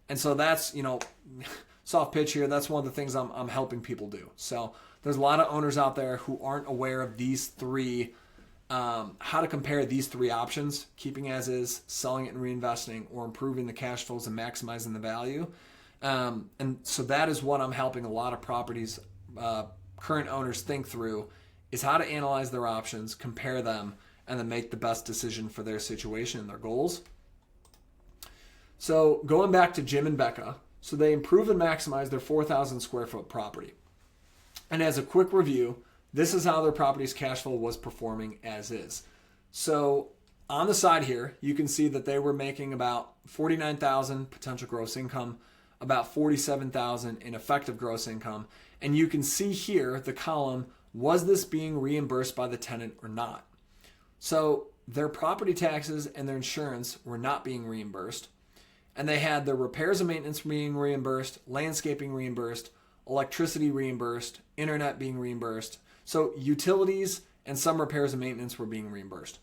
And so that's, soft pitch here, that's one of the things I'm helping people do. So there's a lot of owners out there who aren't aware of these three, how to compare these 3 options: keeping as is, selling it and reinvesting, or improving the cash flows and maximizing the value. And so that is what I'm helping a lot of properties, current owners think through, is how to analyze their options, compare them, and then make the best decision for their situation and their goals. So going back to Jim and Becca, so they improve and maximize their 4,000 square foot property. And as a quick review, this is how their property's cash flow was performing as is. So on the side here, you can see that they were making about $49,000 potential gross income, about $47,000 in effective gross income. And you can see here the column, was this being reimbursed by the tenant or not? So their property taxes and their insurance were not being reimbursed. And they had their repairs and maintenance being reimbursed, landscaping reimbursed, electricity reimbursed, internet being reimbursed. So utilities and some repairs and maintenance were being reimbursed.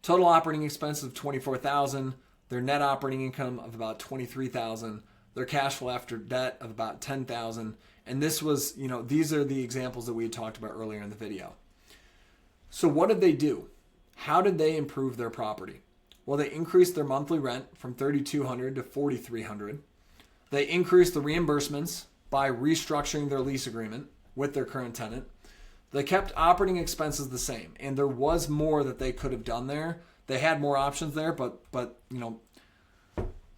Total operating expenses of $24,000, their net operating income of about $23,000, their cash flow after debt of about $10,000. And this was, these are the examples that we had talked about earlier in the video. So what did they do? How did they improve their property? Well, they increased their monthly rent from $3,200 to $4,300. They increased the reimbursements by restructuring their lease agreement with their current tenant. They kept operating expenses the same, and there was more that they could have done there. They had more options there, but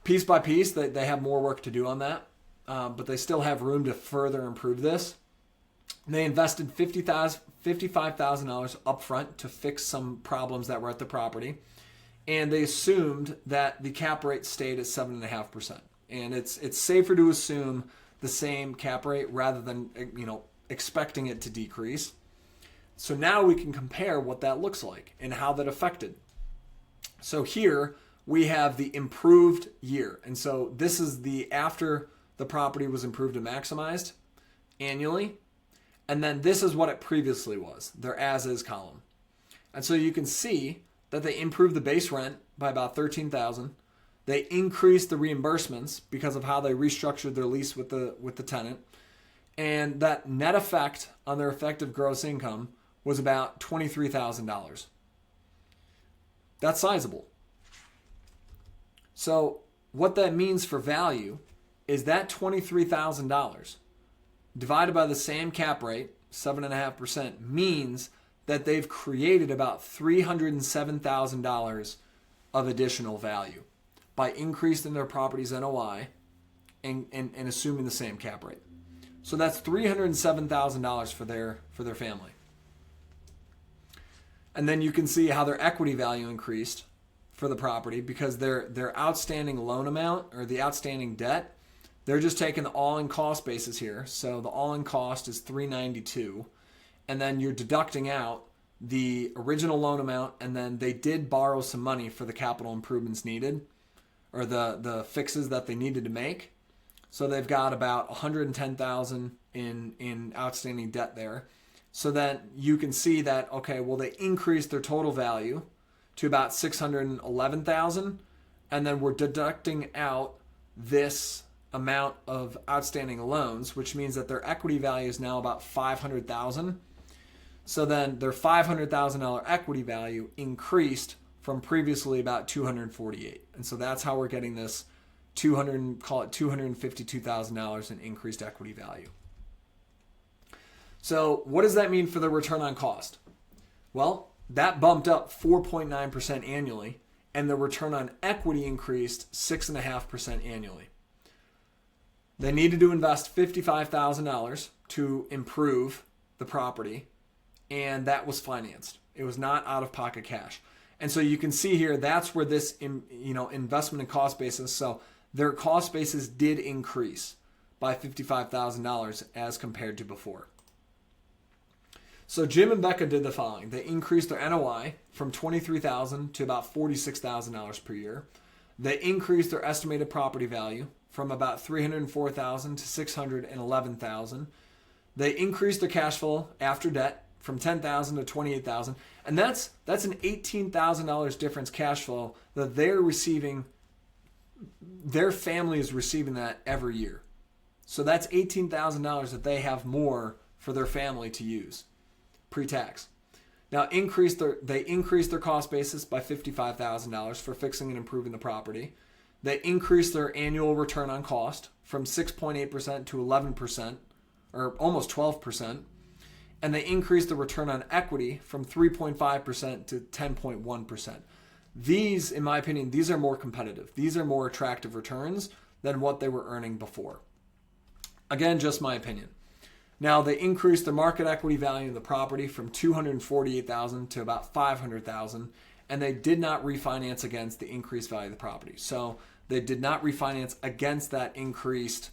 piece by piece, they have more work to do on that. But they still have room to further improve this. They invested $55,000 up front to fix some problems that were at the property. And they assumed that the cap rate stayed at 7.5%. And it's safer to assume the same cap rate rather than expecting it to decrease. So now we can compare what that looks like and how that affected. So here we have the improved year. And so this is the after the property was improved and maximized annually. And then this is what it previously was, their as-is column. And so you can see that they improved the base rent by about $13,000. They increased the reimbursements because of how they restructured their lease with the tenant. And that net effect on their effective gross income was about $23,000. That's sizable. So what that means for value is that $23,000 divided by the same cap rate, 7.5%, means that they've created about $307,000 of additional value by increasing their property's NOI and assuming the same cap rate. So that's $307,000 for their family. And then you can see how their equity value increased for the property because their outstanding loan amount or the outstanding debt, they're just taking the all-in cost basis here. So the all-in cost is $392, and then you're deducting out the original loan amount, and then they did borrow some money for the capital improvements needed or the fixes that they needed to make. So they've got about $110,000 in outstanding debt there. So then you can see that, okay, well, they increased their total value to about $611,000, and then we're deducting out this amount of outstanding loans, which means that their equity value is now about $500,000. So then their $500,000 equity value increased from previously about $248,000. And so that's how we're getting this $252,000 in increased equity value. So what does that mean for the return on cost? Well, that bumped up 4.9% annually, and the return on equity increased 6.5% annually. They needed to invest $55,000 to improve the property, and that was financed. It was not out-of-pocket cash. And so you can see here, that's where this investment and cost basis, so their cost basis did increase by $55,000 as compared to before. So Jim and Becca did the following. They increased their NOI from $23,000 to about $46,000 per year. They increased their estimated property value from about $304,000 to $611,000. They increased their cash flow after debt from $10,000 to $28,000, and that's an $18,000 difference cash flow that they're receiving. Their family is receiving that every year. So that's $18,000 that they have more for their family to use pre-tax. Now they increased their cost basis by $55,000 for fixing and improving the property. They increased their annual return on cost from 6.8% to 11%, or almost 12%. And they increased the return on equity from 3.5% to 10.1%. These, in my opinion, these are more competitive. These are more attractive returns than what they were earning before. Again, just my opinion. Now, they increased the market equity value of the property from $248,000 to about $500,000, and they did not refinance against the increased value of the property. So they did not refinance against that increased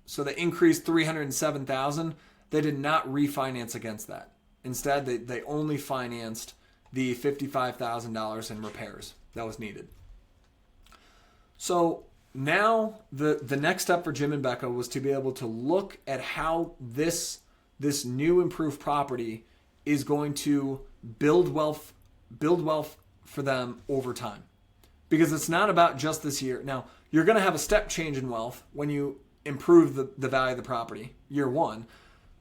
So they increased $307,000. They did not refinance against that. Instead, they only financed the $55,000 in repairs that was needed. So now the next step for Jim and Becca was to be able to look at how this new improved property is going to build wealth for them over time. Because it's not about just this year. Now, you're going to have a step change in wealth when you improve the value of the property, year one.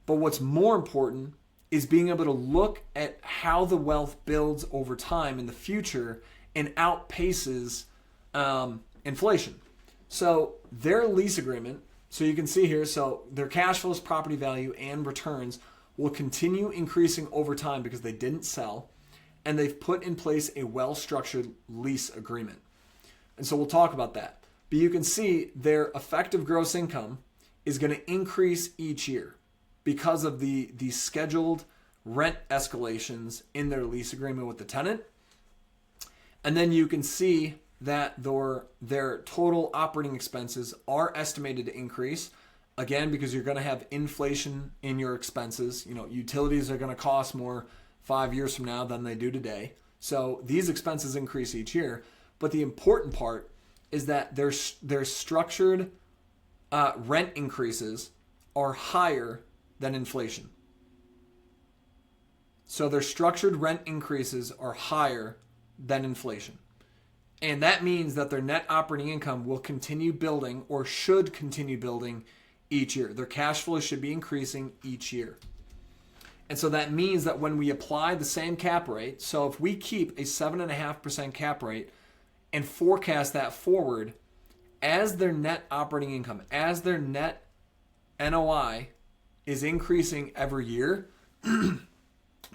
But what's more important is being able to look at how the wealth builds over time in the future and outpaces inflation. So their lease agreement, so you can see here, so their cash flows, property value, and returns will continue increasing over time because they didn't sell, and they've put in place a well-structured lease agreement. And so we'll talk about that. But you can see their effective gross income is going to increase each year because of the scheduled rent escalations in their lease agreement with the tenant. And then you can see that their total operating expenses are estimated to increase, again, because you're going to have inflation in your expenses. Utilities are going to cost more 5 years from now than they do today. So these expenses increase each year. But the important part is that their structured rent increases are higher than inflation. So their structured rent increases are higher than inflation. And that means that their net operating income will continue building, or should continue building, each year. Their cash flow should be increasing each year. And so that means that when we apply the same cap rate, so if we keep a 7.5% cap rate and forecast that forward, as their net operating income, as their net NOI is increasing every year,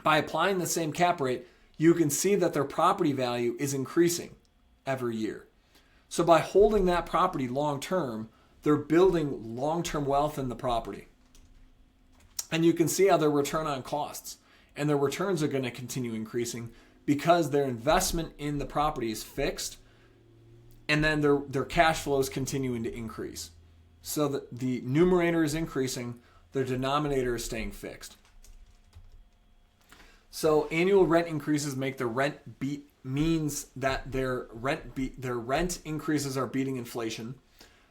by applying the same cap rate, you can see that their property value is increasing every year. So by holding that property long term, they're building long-term wealth in the property. And you can see how their return on costs and their returns are going to continue increasing because their investment in the property is fixed, and then their cash flow is continuing to increase. So that the numerator is increasing, their denominator is staying fixed. So annual rent increases make their rent beat, means that their rent increases are beating inflation.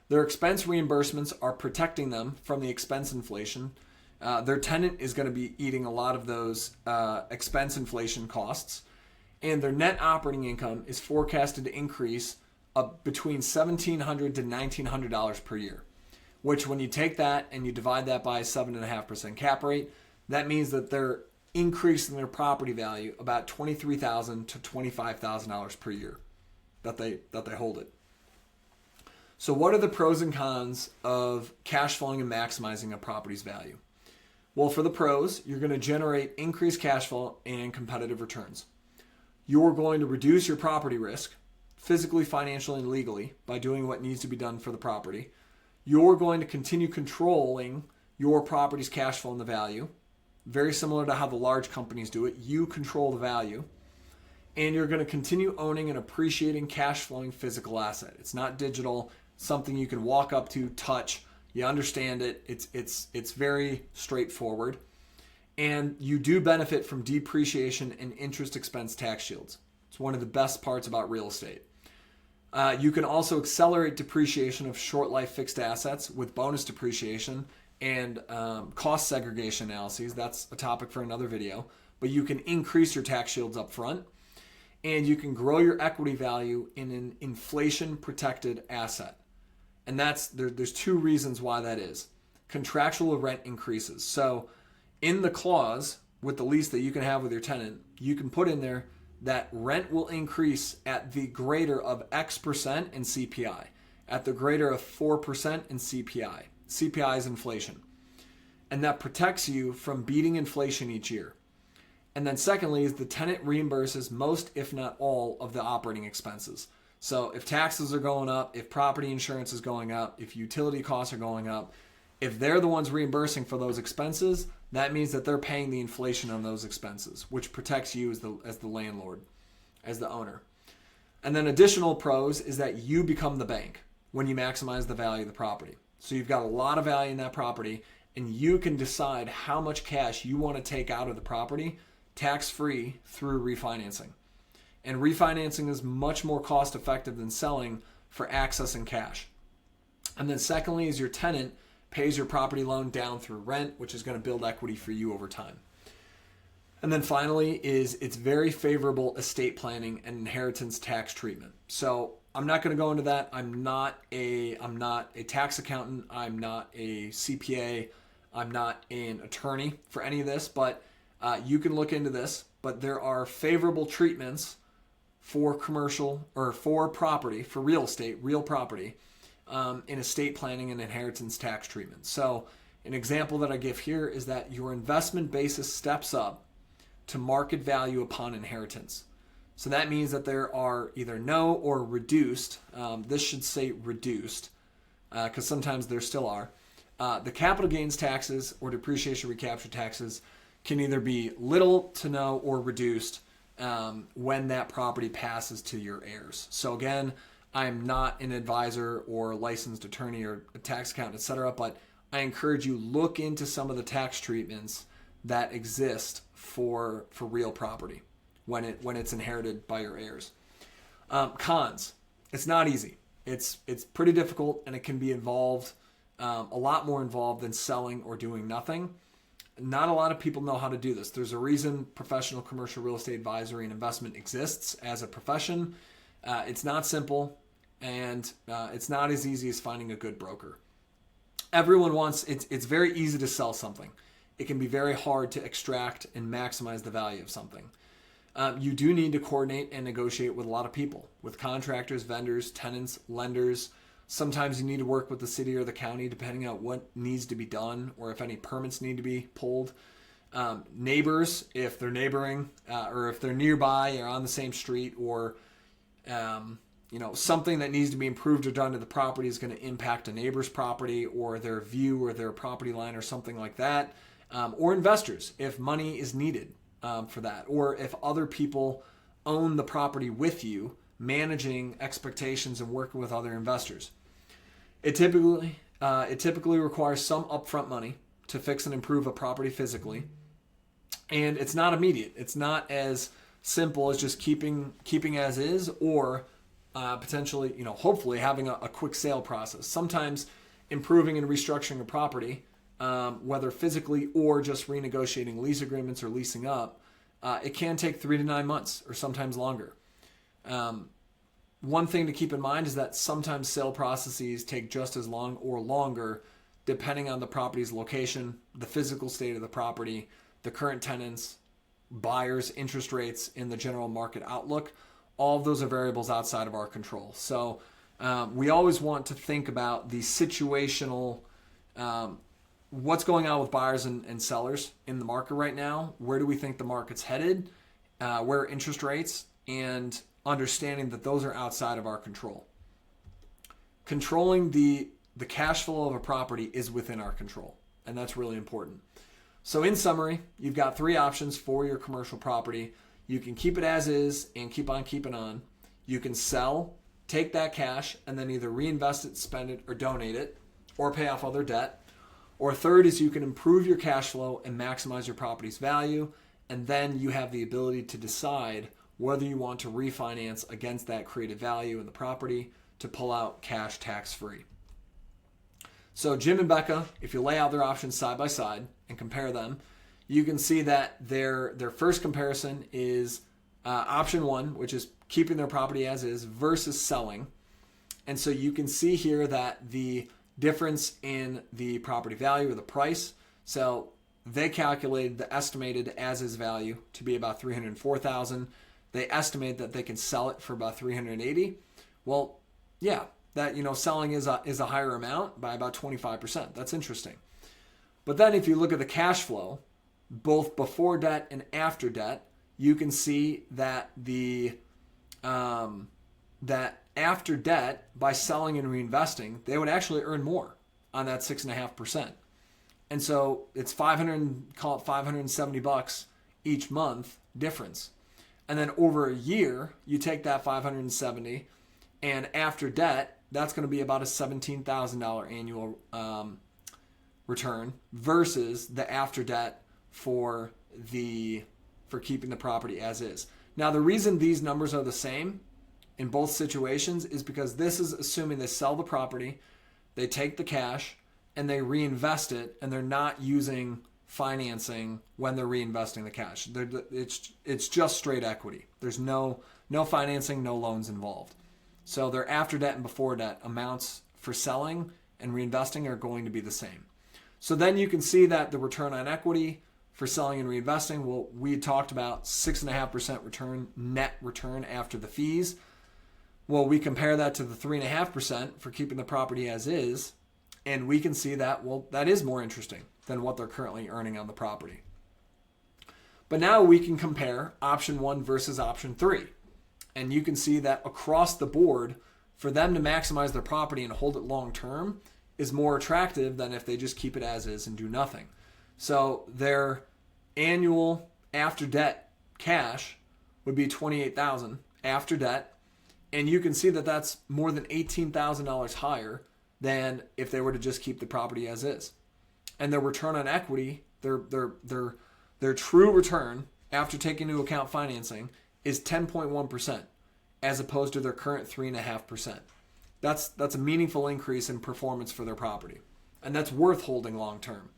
Their expense reimbursements are protecting them from the expense inflation. Their tenant is going to be eating a lot of those expense inflation costs. And their net operating income is forecasted to increase between $1,700 to $1,900 per year, which when you take that and you divide that by a 7.5% cap rate, that means that they're increasing their property value about $23,000 to $25,000 per year that they hold it. So what are the pros and cons of cash flowing and maximizing a property's value? Well, for the pros, you're going to generate increased cash flow and competitive returns. You're going to reduce your property risk, physically, financially, and legally, by doing what needs to be done for the property. You're going to continue controlling your property's cash flow and the value. Very similar to how the large companies do it. You control the value. And you're going to continue owning an appreciating cash flowing physical asset. It's not digital, something you can walk up to, touch. You understand it. It's very straightforward. And you do benefit from depreciation and interest expense tax shields. It's one of the best parts about real estate. You can also accelerate depreciation of short life fixed assets with bonus depreciation and cost segregation analyses. That's a topic for another video. But you can increase your tax shields up front. And you can grow your equity value in an inflation protected asset. And there's two reasons why that is. Contractual rent increases. So in the clause with the lease that you can have with your tenant, you can put in there that rent will increase at the greater of X% in CPI, at the greater of 4% in CPI. CPI is inflation. And that protects you from beating inflation each year. And then secondly is the tenant reimburses most, if not all, of the operating expenses. So if taxes are going up, if property insurance is going up, if utility costs are going up, if they're the ones reimbursing for those expenses, that means that they're paying the inflation on those expenses, which protects you as the landlord, as the owner. And then additional pros is that you become the bank when you maximize the value of the property. So you've got a lot of value in that property, and you can decide how much cash you want to take out of the property tax-free through refinancing. And refinancing is much more cost effective than selling for accessing cash. And then secondly is your tenant pays your property loan down through rent, which is going to build equity for you over time. And then finally is it's very favorable estate planning and inheritance tax treatment. So I'm not going to go into that. I'm not a tax accountant. I'm not a CPA. I'm not an attorney for any of this, but you can look into this. But there are favorable treatments for commercial or for property, for real estate, real property, in estate planning and inheritance tax treatment. So an example that I give here is that your investment basis steps up to market value upon inheritance. So that means that there are either no or reduced, this should say reduced, because sometimes there still are. The capital gains taxes or depreciation recapture taxes can either be little to no or reduced when that property passes to your heirs. So again, I'm not an advisor or licensed attorney or a tax accountant, etc., but I encourage you look into some of the tax treatments that exist for real property when it's inherited by your heirs. Cons: it's not easy. It's pretty difficult, and it can be involved, a lot more involved than selling or doing nothing. Not a lot of people know how to do this. There's a reason professional commercial real estate advisory and investment exists as a profession. It's not simple, and it's not as easy as finding a good broker. Everyone wants, it's very easy to sell something. It can be very hard to extract and maximize the value of something. You do need to coordinate and negotiate with a lot of people, with contractors, vendors, tenants, lenders. Sometimes you need to work with the city or the county depending on what needs to be done or if any permits need to be pulled. Neighbors, if they're neighboring or if they're nearby or on the same street, or something that needs to be improved or done to the property is going to impact a neighbor's property or their view or their property line or something like that. Or investors, if money is needed for that, or if other people own the property with you, managing expectations and working with other investors. It typically requires some upfront money to fix and improve a property physically, and it's not immediate. It's not as simple as just keeping as is, or potentially, hopefully having a quick sale process. Sometimes improving and restructuring a property, whether physically or just renegotiating lease agreements or leasing up, it can take 3 to 9 months or sometimes longer. One thing to keep in mind is that sometimes sale processes take just as long or longer depending on the property's location, the physical state of the property, the current tenants, buyers, interest rates, and the general market outlook. All of those are variables outside of our control. So we always want to think about the situational, what's going on with buyers and sellers in the market right now. Where do we think the market's headed? Where are interest rates? And understanding that those are outside of our control. Controlling the cash flow of a property is within our control, and that's really important. So in summary, you've got 3 options for your commercial property. You can keep it as is and keep on keeping on. You can sell, take that cash, and then either reinvest it, spend it, or donate it, or pay off other debt. Or third is you can improve your cash flow and maximize your property's value, and then you have the ability to decide whether you want to refinance against that created value in the property to pull out cash tax-free. So Jim and Becca, if you lay out their options side by side and compare them, you can see that their first comparison is option 1, which is keeping their property as is, versus selling. And so you can see here that the difference in the property value or the price. So they calculated the estimated as is value to be about $304,000. They estimate that they can sell it for about $380,000. Well, yeah, that selling is a higher amount by about 25%. That's interesting. But then if you look at the cash flow, both before debt and after debt, you can see that that after debt, by selling and reinvesting, they would actually earn more on that 6.5%. And so it's $570 each month difference. And then over a year, you take that $570, and after debt, that's going to be about a $17,000 annual return versus the after debt for keeping the property as is. Now, the reason these numbers are the same in both situations is because this is assuming they sell the property, they take the cash, and they reinvest it, and they're not using financing when they're reinvesting the cash. It's just straight equity. There's no financing, no loans involved. So their after debt and before debt amounts for selling and reinvesting are going to be the same. So then you can see that the return on equity for selling and reinvesting, well, we talked about 6.5% return, net return after the fees. Well, we compare that to the 3.5% for keeping the property as is, and we can see that, well, that is more interesting than what they're currently earning on the property. But now we can compare option 1 versus option 3. And you can see that across the board, for them to maximize their property and hold it long term is more attractive than if they just keep it as is and do nothing. So their annual after debt cash would be $28,000 after debt, and you can see that that's more than $18,000 higher than if they were to just keep the property as is. And their return on equity, their true return after taking into account financing is 10.1% as opposed to their current 3.5%. That's a meaningful increase in performance for their property, and that's worth holding long term.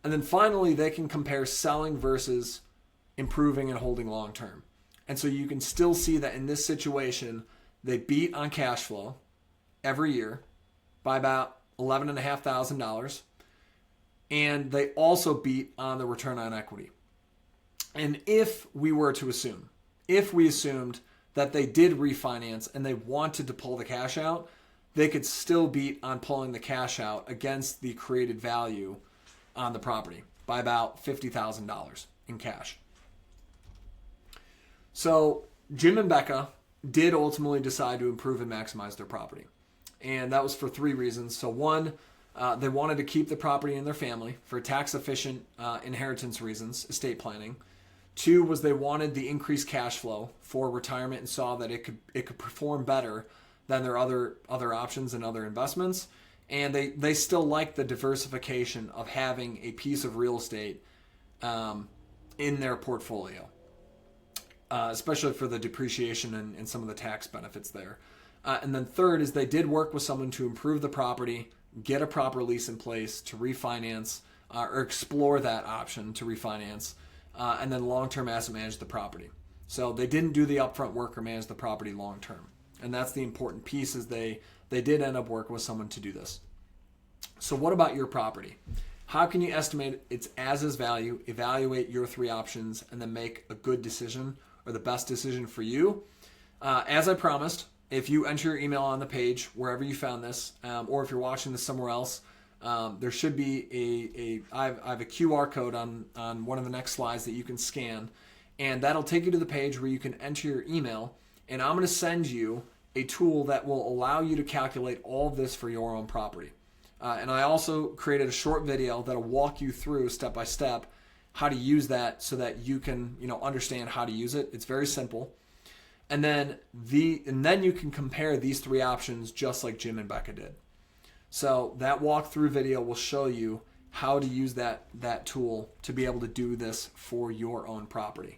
And then finally, they can compare selling versus improving and holding long term. And so you can still see that in this situation, they beat on cash flow every year by about $11,500. And they also beat on the return on equity. And if we assumed that they did refinance and they wanted to pull the cash out, they could still beat on pulling the cash out against the created value on the property by about $50,000 in cash. So Jim and Becca did ultimately decide to improve and maximize their property. And that was for three reasons. So one, they wanted to keep the property in their family for tax efficient inheritance reasons, estate planning. Two was they wanted the increased cash flow for retirement and saw that it could perform better than their other options and other investments. And they still like the diversification of having a piece of real estate in their portfolio, especially for the depreciation and some of the tax benefits there. And then third is they did work with someone to improve the property, get a proper lease in place to refinance or explore that option to refinance, and then long-term asset manage the property. So they didn't do the upfront work or manage the property long-term. And that's the important piece is they did end up working with someone to do this. So what about your property? How can you estimate its as-is value, evaluate your three options, and then make a good decision or the best decision for you? As I promised, if you enter your email on the page, wherever you found this, or if you're watching this somewhere else, there should be I have a QR code on one of the next slides that you can scan, and that'll take you to the page where you can enter your email, and I'm going to send you a tool that will allow you to calculate all of this for your own property. And I also created a short video that'll walk you through step by step how to use that so that you can understand how to use it. It's very simple. And then you can compare these three options just like Jim and Becca did. So that walkthrough video will show you how to use that tool to be able to do this for your own property.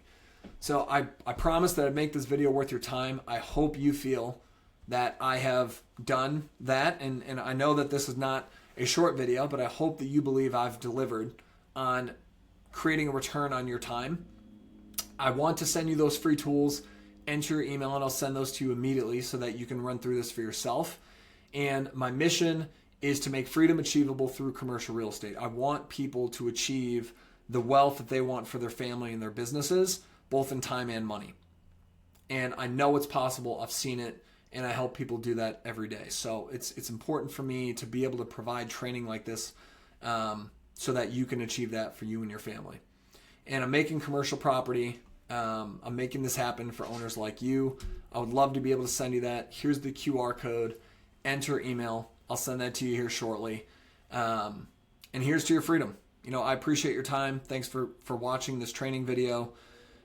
So I promise that I'd make this video worth your time. I hope you feel that I have done that. And I know that this is not a short video, but I hope that you believe I've delivered on creating a return on your time. I want to send you those free tools. Enter your email and I'll send those to you immediately so that you can run through this for yourself. And my mission is to make freedom achievable through commercial real estate. I want people to achieve the wealth that they want for their family and their businesses, both in time and money. And I know it's possible. I've seen it, and I help people do that every day. So it's important for me to be able to provide training like this so that you can achieve that for you and your family. And I'm making commercial property. I'm making this happen for owners like you. I would love to be able to send you that. Here's the QR code. Enter email. I'll send that to you here shortly. And here's to your freedom. I appreciate your time. Thanks for watching this training video.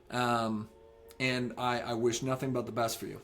And I wish nothing but the best for you.